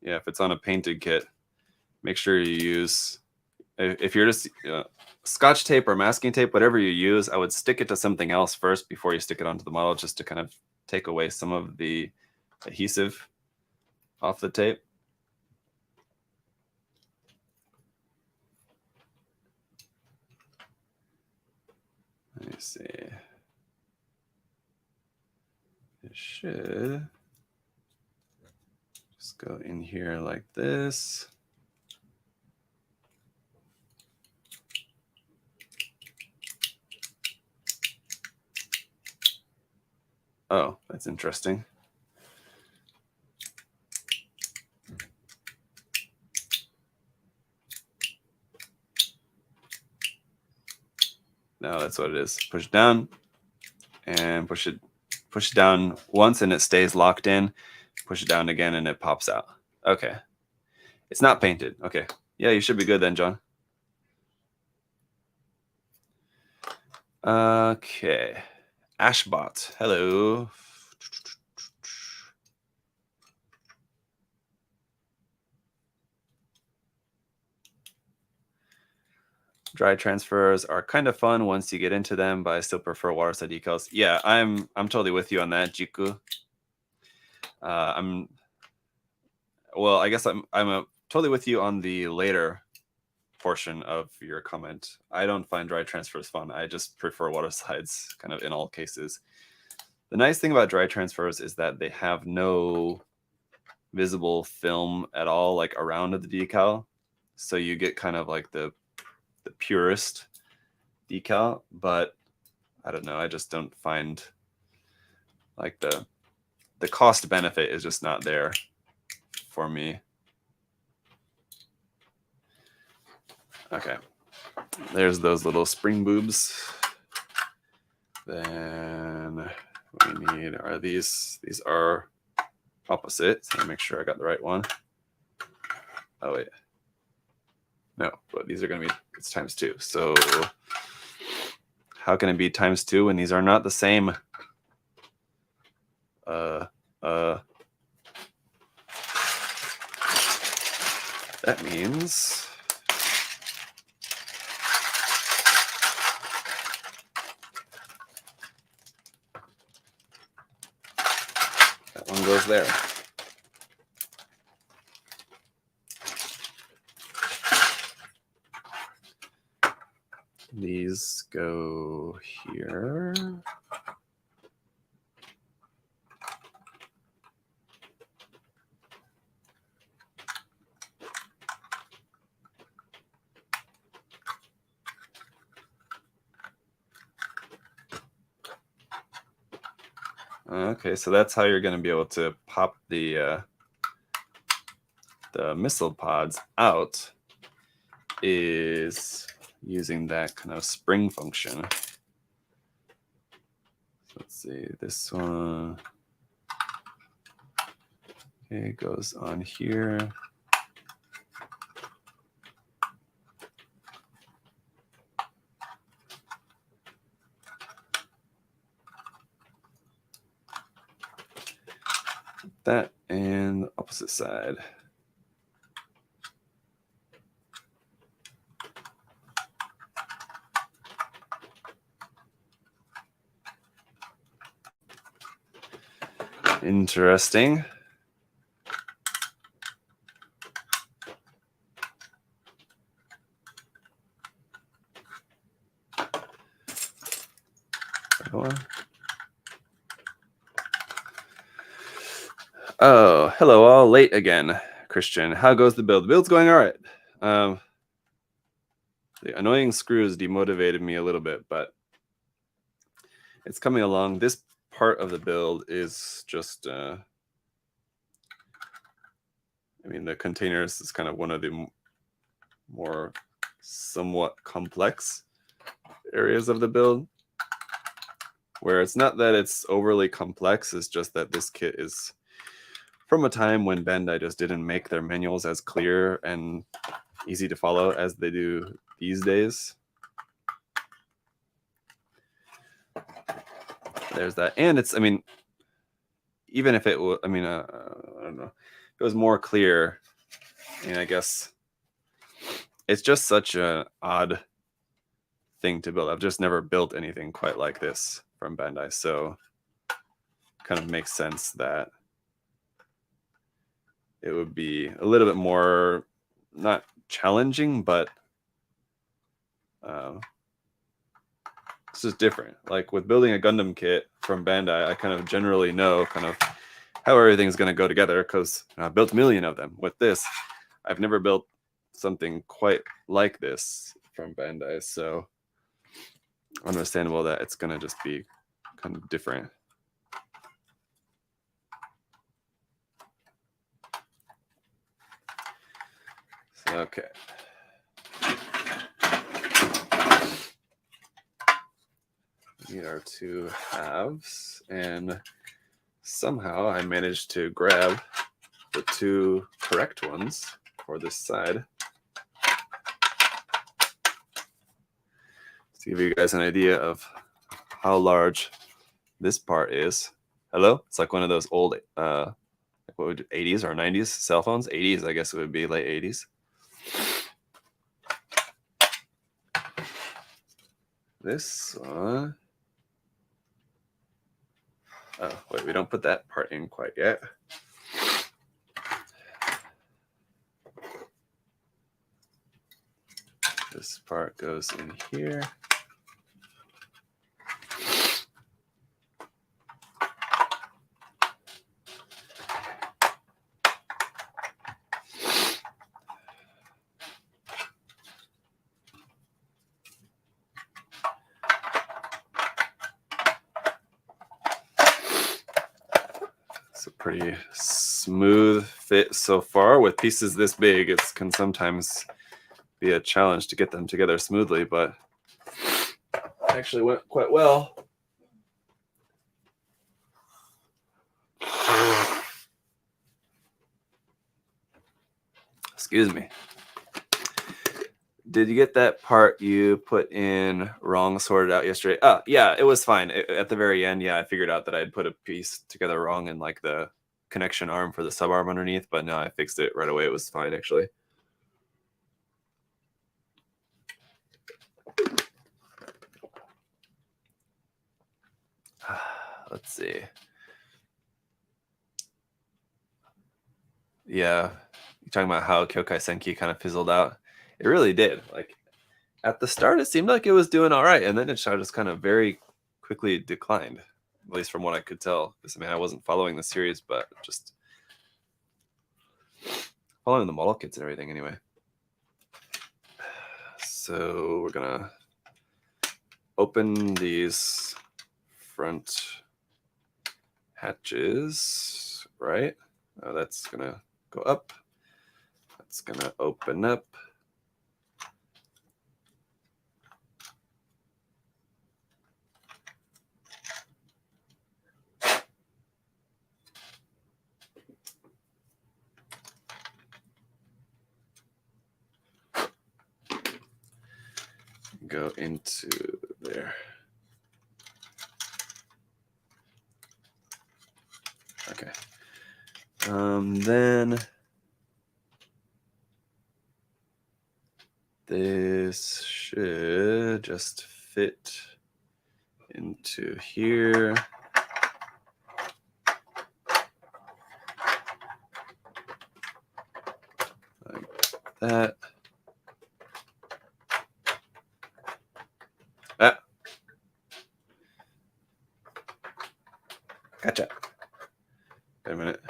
Yeah, if it's on a painted kit, make sure you use, if you're just Scotch tape or masking tape, whatever you use, I would stick it to something else first before you stick it onto the model, just to kind of take away some of the adhesive off the tape. Let me see. It should just go in here like this. Oh, that's interesting. No, that's what it is. Push down and push it down once and it stays locked in. Push it down again and it pops out. Okay. It's not painted. Okay. Yeah, you should be good then, John. Okay. Ashbot. Hello. Dry transfers are kind of fun once you get into them, but I still prefer waterside decals. Yeah, I'm totally with you on that, Jiku. Well, I guess I'm totally with you on the later portion of your comment. I don't find dry transfers fun. I just prefer watersides kind of in all cases. The nice thing about dry transfers is that they have no visible film at all, like around the decal. So you get kind of like the purest decal, but I don't know. I just don't find like the cost benefit is just not there for me. Okay, there's those little spring boobs. Then what we need are these. These are opposite. So make sure I got the right one. Oh wait, no, but these are going to be, it's ×2. So how can it be ×2 when these are not the same? That means that one goes there. These go here. Okay, so that's how you're going to be able to pop the missile pods out, is using that kind of spring function. So let's see, this one, okay, goes on here. That and the opposite side. Interesting. Oh, hello all, late again, Christian. How goes the build? The build's going all right. The annoying screws demotivated me a little bit, but it's coming along. This part of the build is just, I mean, the containers is kind of one of the more somewhat complex areas of the build, where it's not that it's overly complex, it's just that this kit is from a time when Bandai just didn't make their manuals as clear and easy to follow as they do these days. There's that. And it's, I mean, even if it was, I mean, I don't know, if it was more clear, I mean, I guess it's just such an odd thing to build. I've just never built anything quite like this from Bandai, so kind of makes sense that it would be a little bit more, not challenging, but it's just different. Like with building a Gundam kit from Bandai, I kind of generally know kind of how everything's going to go together because I've built a million of them. With this, I've never built something quite like this from Bandai, so understandable that it's going to just be kind of different. So, okay. Need our two halves, and somehow I managed to grab the two correct ones for this side. To give you guys an idea of how large this part is. Hello? It's like one of those old, what would 80s or 90s cell phones? 80s, I guess it would be, late 80s. This one. Oh, wait, we don't put that part in quite yet. This part goes in here. It's a pretty smooth fit so far. With pieces this big, it can sometimes be a challenge to get them together smoothly, but it actually went quite well. Excuse me. Did you get that part you put in wrong sorted out yesterday? Oh, yeah, it was fine. At the very end, yeah, I figured out that I'd put a piece together wrong in like the connection arm for the sub arm underneath, but no, I fixed it right away. It was fine, actually. Let's see. Yeah, you're talking about how Kyokai Senki kind of fizzled out. It really did. Like at the start, it seemed like it was doing all right, and then it just kind of very quickly declined, at least from what I could tell. Because I mean, I wasn't following the series, but just following the model kits and everything anyway. So we're gonna open these front hatches, right? That's gonna go up. That's gonna open up. Go into there. Okay. Then this should just fit into here. Like that. Ah. Gotcha. Wait a minute.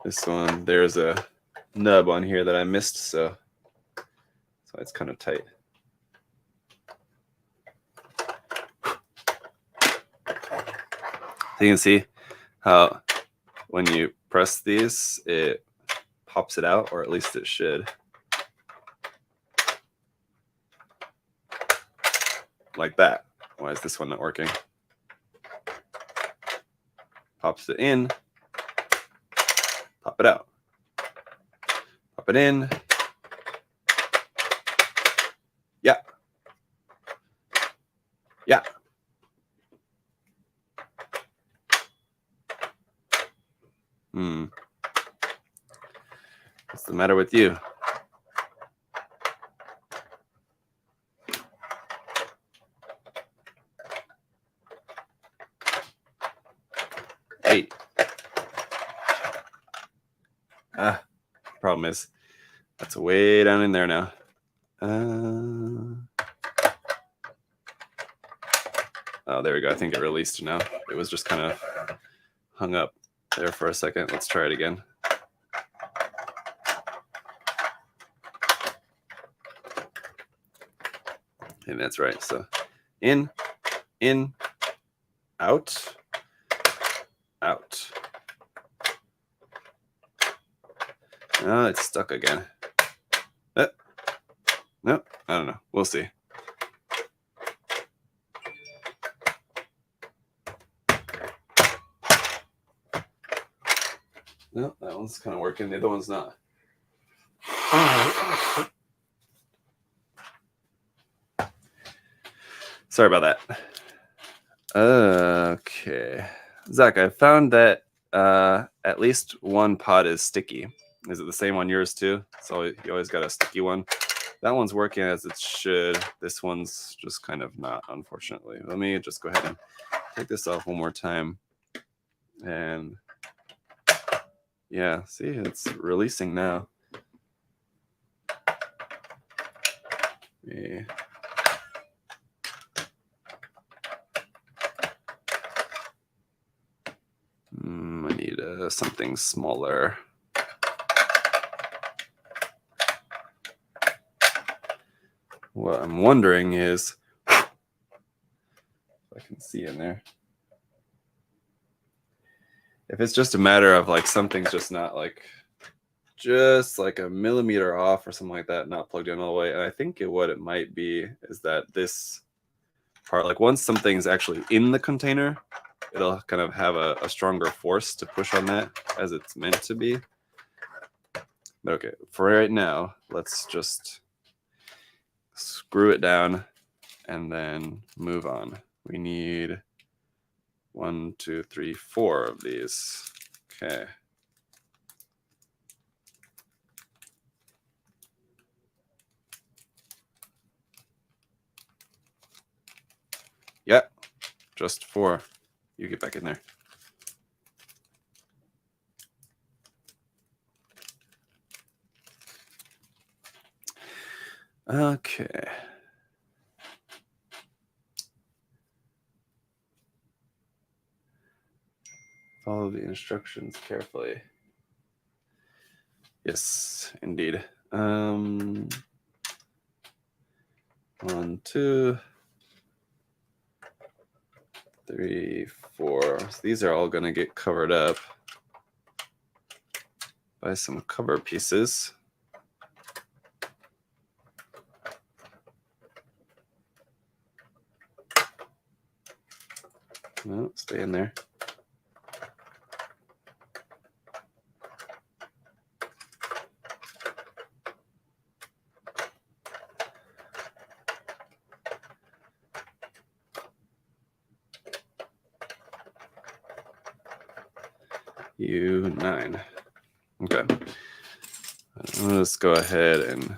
This one, there's a nub on here that I missed, so it's kind of tight. So you can see how when you press these, it pops it out, or at least it should. Like that. Why is this one not working? Pops it in. Pop it out. Pop it in. Yeah. Yeah. What's the matter with you? Hey. Problem is, that's way down in there now. Oh, there we go. I think it released now. It was just kind of hung up there for a second. Let's try it again. And that's right. So in, out, out. Oh, it's stuck again. No, I don't know. We'll see. No, that one's kind of working. The other one's not. Sorry about that. Okay. Zach, I found that at least one pod is sticky. Is it the same on yours too? So you always got a sticky one. That one's working as it should. This one's just kind of not, unfortunately. Let me just go ahead and take this off one more time. And yeah, see, it's releasing now. Yeah. I need something smaller. What I'm wondering is, if I can see in there. If it's just a matter of like something's just not like just like a millimeter off or something like that, not plugged in all the way. And I think what it might be is that this part, like once something's actually in the container, it'll kind of have a stronger force to push on that as it's meant to be. But okay, for right now, let's just screw it down and then move on. We need 1, 2, 3, 4 of these. Okay. Yeah, just 4. You get back in there. Okay. Follow the instructions carefully. Yes, indeed. 1, 2, 3, 4. So these are all going to get covered up by some cover pieces. No, stay in there. U9. Okay. Let's go ahead and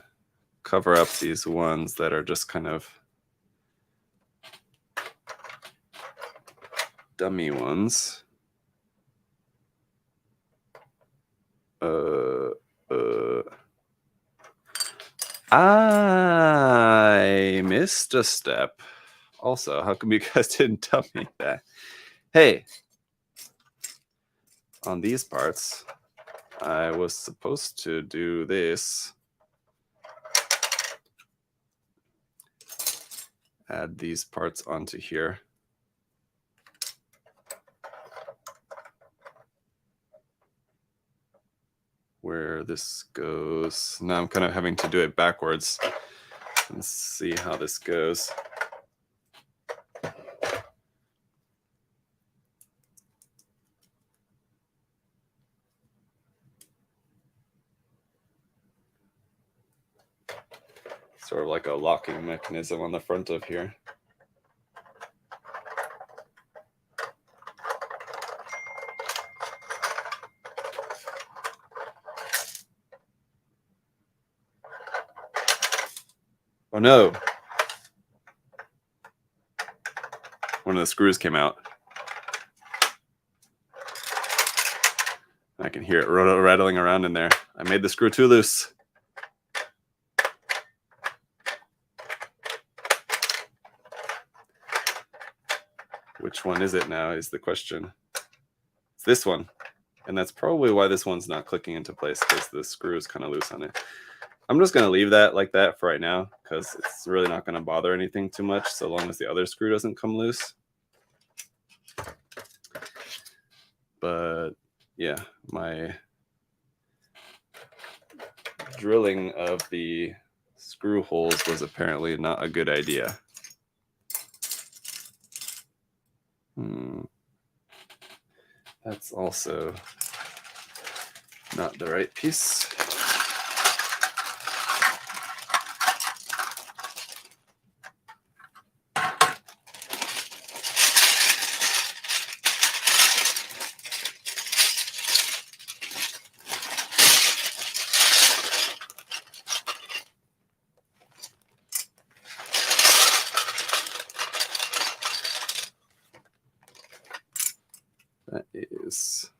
cover up these ones that are just kind of dummy ones. I missed a step. Also, how come you guys didn't tell me that? Hey, on these parts, I was supposed to do this. Add these parts onto here. Where this goes. Now I'm kind of having to do it backwards. Let's see how this goes. Sort of like a locking mechanism on the front of here. Oh no! One of the screws came out. I can hear it rattling around in there. I made the screw too loose. Which one is it now is the question. It's this one. And that's probably why this one's not clicking into place, because the screw is kind of loose on it. I'm just going to leave that like that for right now, because it's really not going to bother anything too much so long as the other screw doesn't come loose. But yeah, my drilling of the screw holes was apparently not a good idea. That's also not the right piece. That is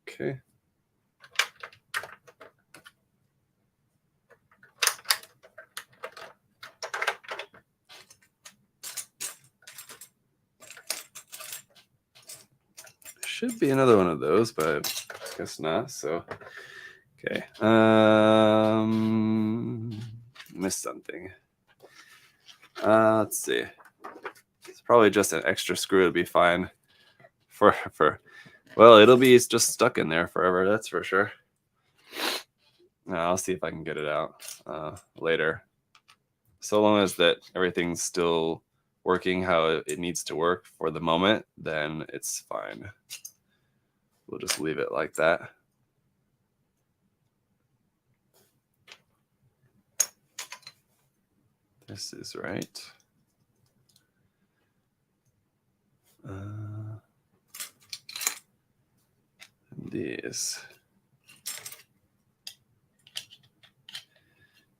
okay. should be another one of those, but I guess not. So, okay. Missed something. Let's see. It's probably just an extra screw. It'll be fine. Well, it'll be just stuck in there forever. That's for sure. I'll see if I can get it out later. So long as that everything's still working how it needs to work for the moment, then it's fine. We'll just leave it like that. This is right.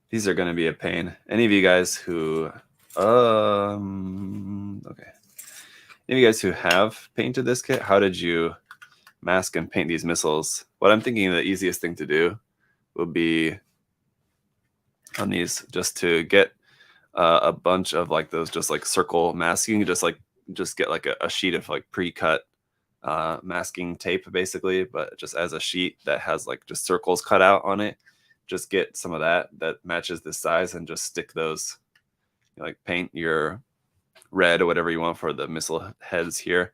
These are going to be a pain. Any of you guys who okay. Any of you guys who have painted this kit, how did you mask and paint these missiles? What I'm thinking the easiest thing to do would be on these, just to get a bunch of like those just like circle masking, just get like a sheet of like pre-cut masking tape basically, but just as a sheet that has like just circles cut out on it. Just get some of that matches this size and just stick those, like paint your red or whatever you want for the missile heads here,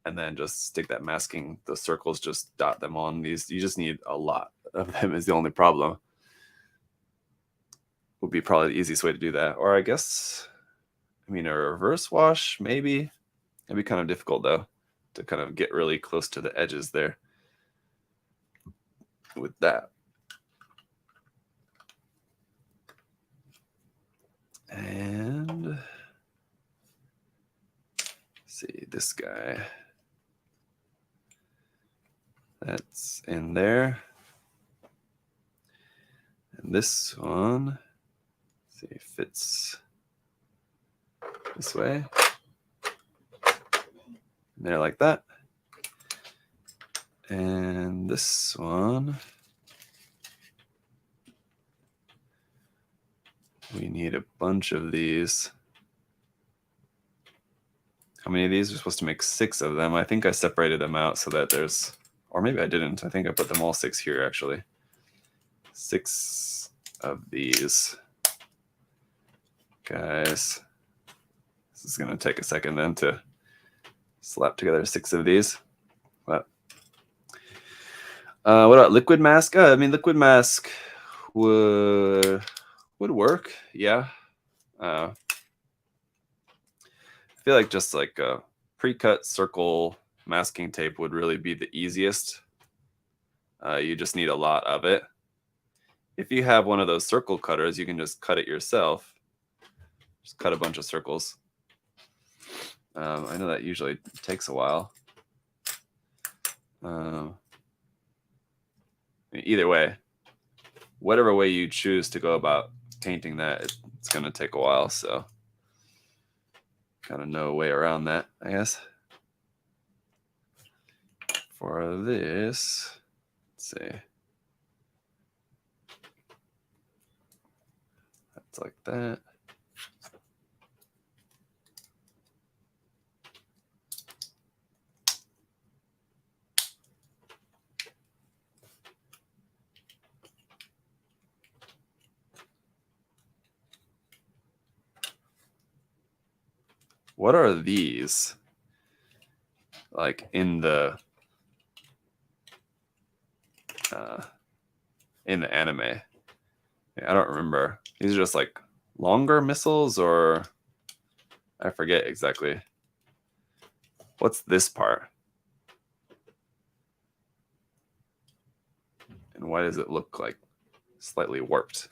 and then just stick that masking, those circles, just dot them on these. You just need a lot of them is the only problem. Would be probably the easiest way to do that. Or I guess, I mean, a reverse wash, maybe. It'd be kind of difficult though, to kind of get really close to the edges there with that. And see this guy. That's in there. And this one, see, fits this way. And there like that. And this one, we need a bunch of these. How many of these? We're supposed to make 6 of them. I think I separated them out so that there's, or maybe I didn't. I think I put them all 6 here actually. 6 of these. Guys, this is going to take a second then to slap together 6 of these. What about liquid mask? I mean, liquid mask would work, yeah. I feel like just like a pre-cut circle masking tape would really be the easiest. You just need a lot of it. If you have one of those circle cutters, you can just cut it yourself. Just cut a bunch of circles. I know that usually takes a while. Either way, whatever way you choose to go about painting that, it's going to take a while, so kind of no way around that, I guess. For this, let's see. That's like that. What are these? Like in the anime? I don't remember. These are just like longer missiles, or I forget exactly. What's this part? And why does it look like slightly warped?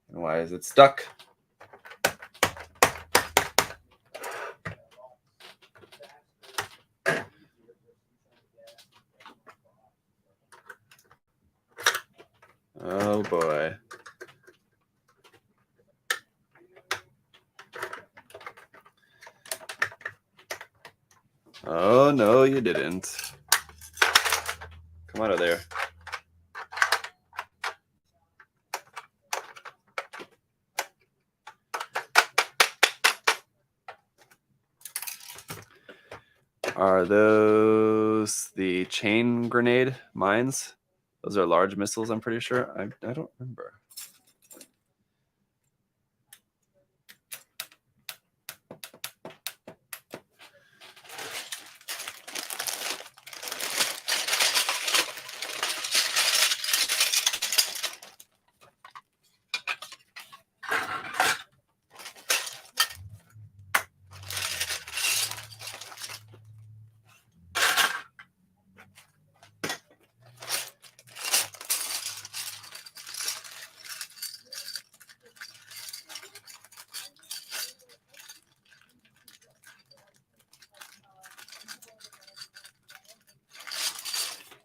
And why is it stuck? Oh boy. Oh no, you didn't. Come out of there. Are those the chain grenade mines? Those are large missiles, I'm pretty sure. I don't remember.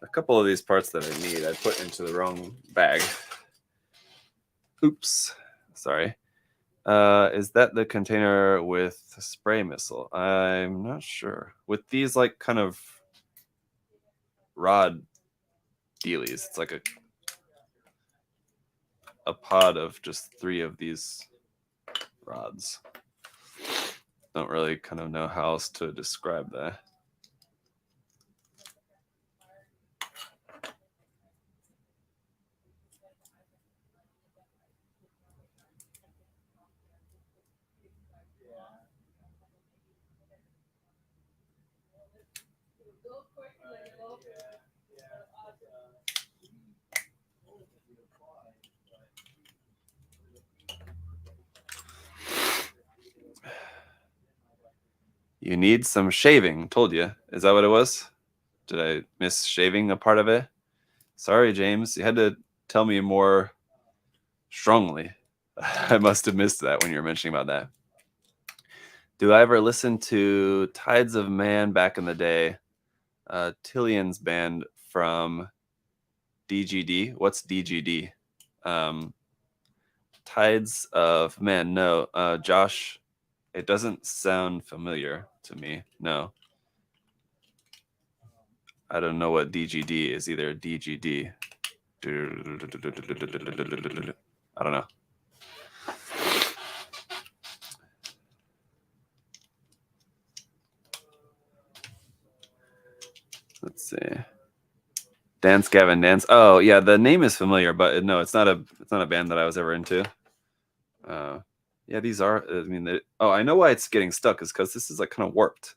A couple of these parts that I need, I put into the wrong bag. Oops. Sorry. Is that the container with spray missile? I'm not sure. With these like kind of rod dealies, it's like a pod of just 3 of these rods. Don't really kind of know how else to describe that. You need some shaving. Told you. Is that what it was? Did I miss shaving a part of it? Sorry, James. You had to tell me more strongly. I must have missed that when you were mentioning about that. Do I ever listen to Tides of Man back in the day? Tillion's band from DGD. What's DGD? Tides of Man. No. Josh, it doesn't sound familiar to me. No. I don't know what DGD is either. DGD. I don't know. Let's see. Dance Gavin Dance. Oh yeah, the name is familiar, but no, it's not a band that I was ever into. Yeah, these are. I mean, oh, I know why it's getting stuck is because this is like kind of warped.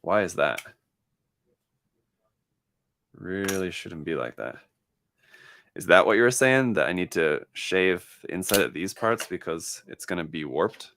Why is that? Really shouldn't be like that. Is that what you were saying? That I need to shave inside of these parts because it's going to be warped?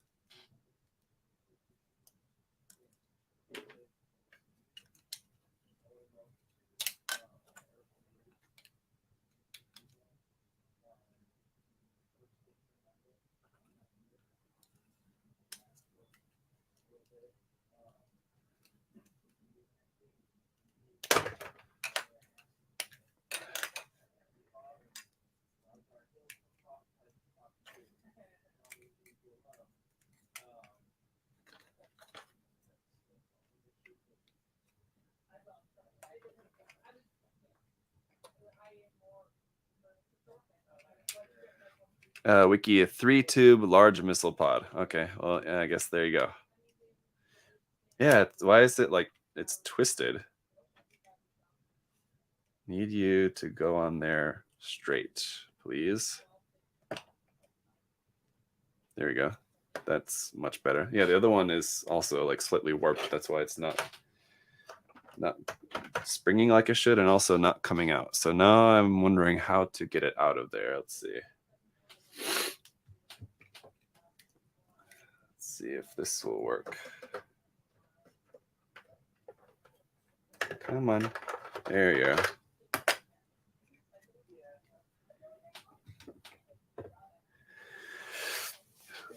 Wiki, a 3-tube large missile pod. Okay, well, yeah, I guess there you go. Yeah, why is it like it's twisted? Need you to go on there straight, please. There we go. That's much better. Yeah, the other one is also like slightly warped. That's why it's not springing like it should and also not coming out. So now I'm wondering how to get it out of there. Let's see. Let's see if this will work. Come on. There you go.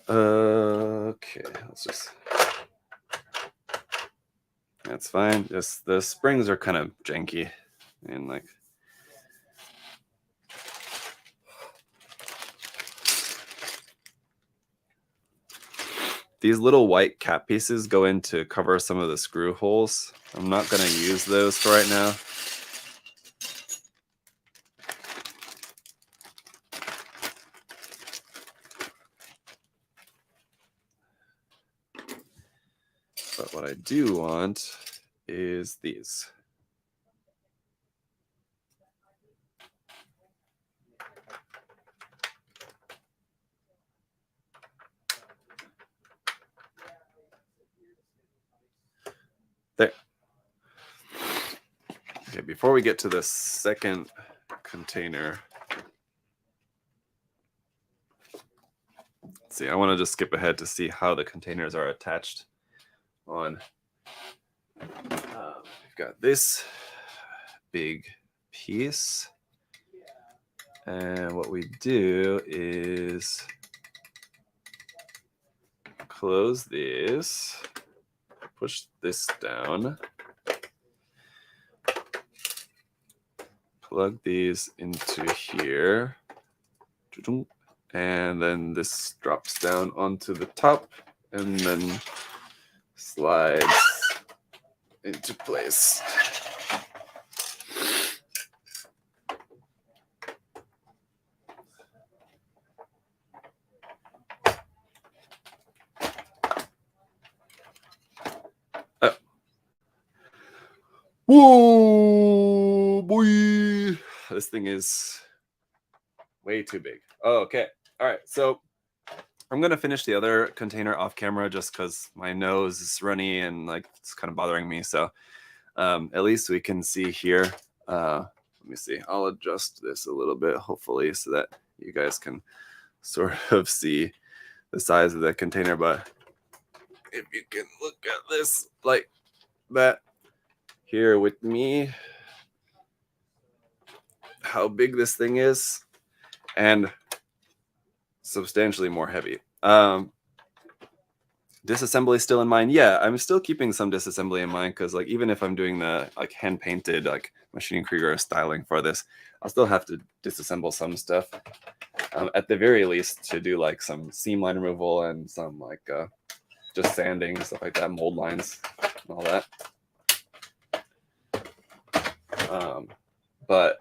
Okay, let's just. That's fine. Just the springs are kind of janky and like. These little white cap pieces go in to cover some of the screw holes. I'm not going to use those for right now. But what I do want is these. There. Okay, before we get to the second container, let's see, I want to just skip ahead to see how the containers are attached on. We've got this big piece, and what we do is close this, push this down, plug these into here, and then this drops down onto the top and then slides into place. Whoa, boy! This thing is way too big. Oh, okay. All right. So I'm going to finish the other container off camera just because my nose is runny and like it's kind of bothering me. So at least we can see here. Let me see. I'll adjust this a little bit, hopefully, so that you guys can sort of see the size of the container. But if you can look at this like that here with me, how big this thing is, and substantially more heavy. Disassembly still in mind? Yeah, I'm still keeping some disassembly in mind because like even if I'm doing the like hand painted like Maschinen Krieger styling for this, I'll still have to disassemble some stuff. At the very least to do like some seam line removal and some like just sanding, stuff like that, mold lines and all that. But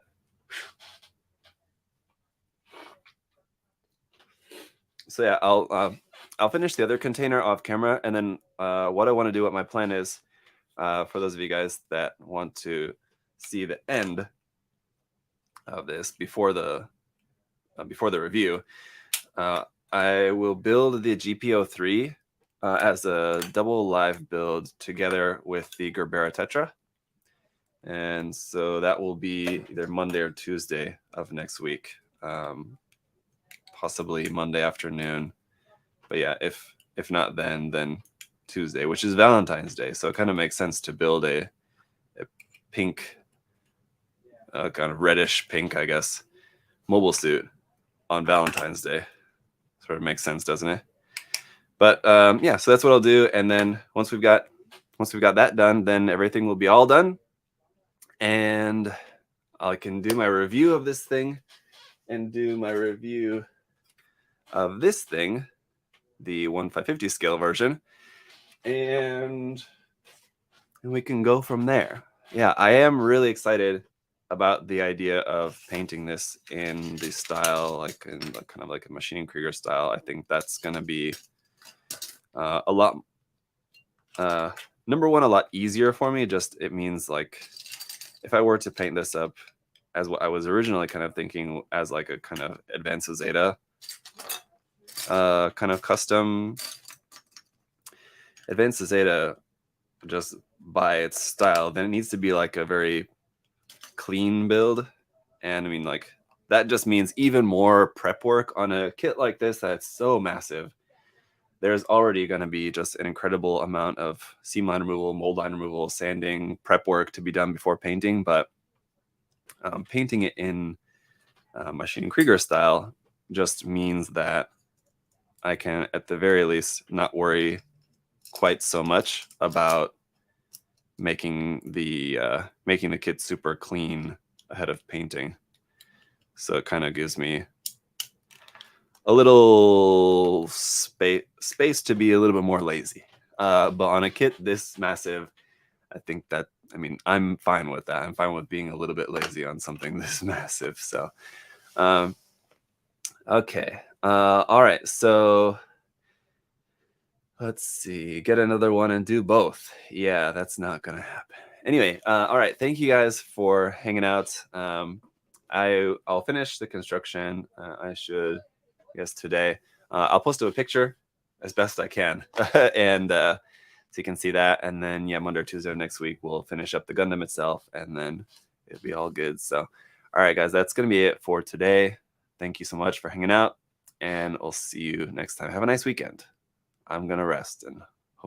so yeah, I'll finish the other container off camera, and then what I want to do, what my plan is, for those of you guys that want to see the end of this before the review, I will build the GP03 as a double live build together with the Gerbera Tetra. And so that will be either Monday or Tuesday of next week, possibly Monday afternoon. But yeah, if not then Tuesday, which is Valentine's Day. So it kind of makes sense to build a pink, kind of reddish pink, I guess, mobile suit on Valentine's Day. Sort of makes sense, doesn't it? But yeah, so that's what I'll do. And then once we've got that done, then everything will be all done. And I can do my review of this thing and do my review of this thing, the 1/550 scale version, and we can go from there. Yeah, I am really excited about the idea of painting this in the style, like in kind of like a Maschinen Krieger style. I think that's going to be a lot, number one, a lot easier for me. Just it means like if I were to paint this up as what I was originally kind of thinking as like a kind of Advanced Zeta kind of custom. Advanced Zeta, just by its style, then it needs to be like a very clean build. And I mean, like that just means even more prep work on a kit like this that's so massive. There's already going to be just an incredible amount of seam line removal, mold line removal, sanding, prep work to be done before painting. But painting it in Maschinen Krieger style just means that I can, at the very least, not worry quite so much about making the kit super clean ahead of painting. So it kind of gives me a little space to be a little bit more lazy. But on a kit this massive, I think that, I mean, I'm fine with that. I'm fine with being a little bit lazy on something this massive. So, okay. All right. So Let's see, get another one and do both. Yeah, that's not gonna happen. Anyway, all right. Thank you guys for hanging out. I'll finish the construction. I should, I guess today. I'll post a picture as best I can, and so you can see that. And then yeah, Monday or Tuesday of next week we'll finish up the Gundam itself, and then it'll be all good. So, all right, guys, that's gonna be it for today. Thank you so much for hanging out, and I'll see you next time. Have a nice weekend. I'm gonna rest and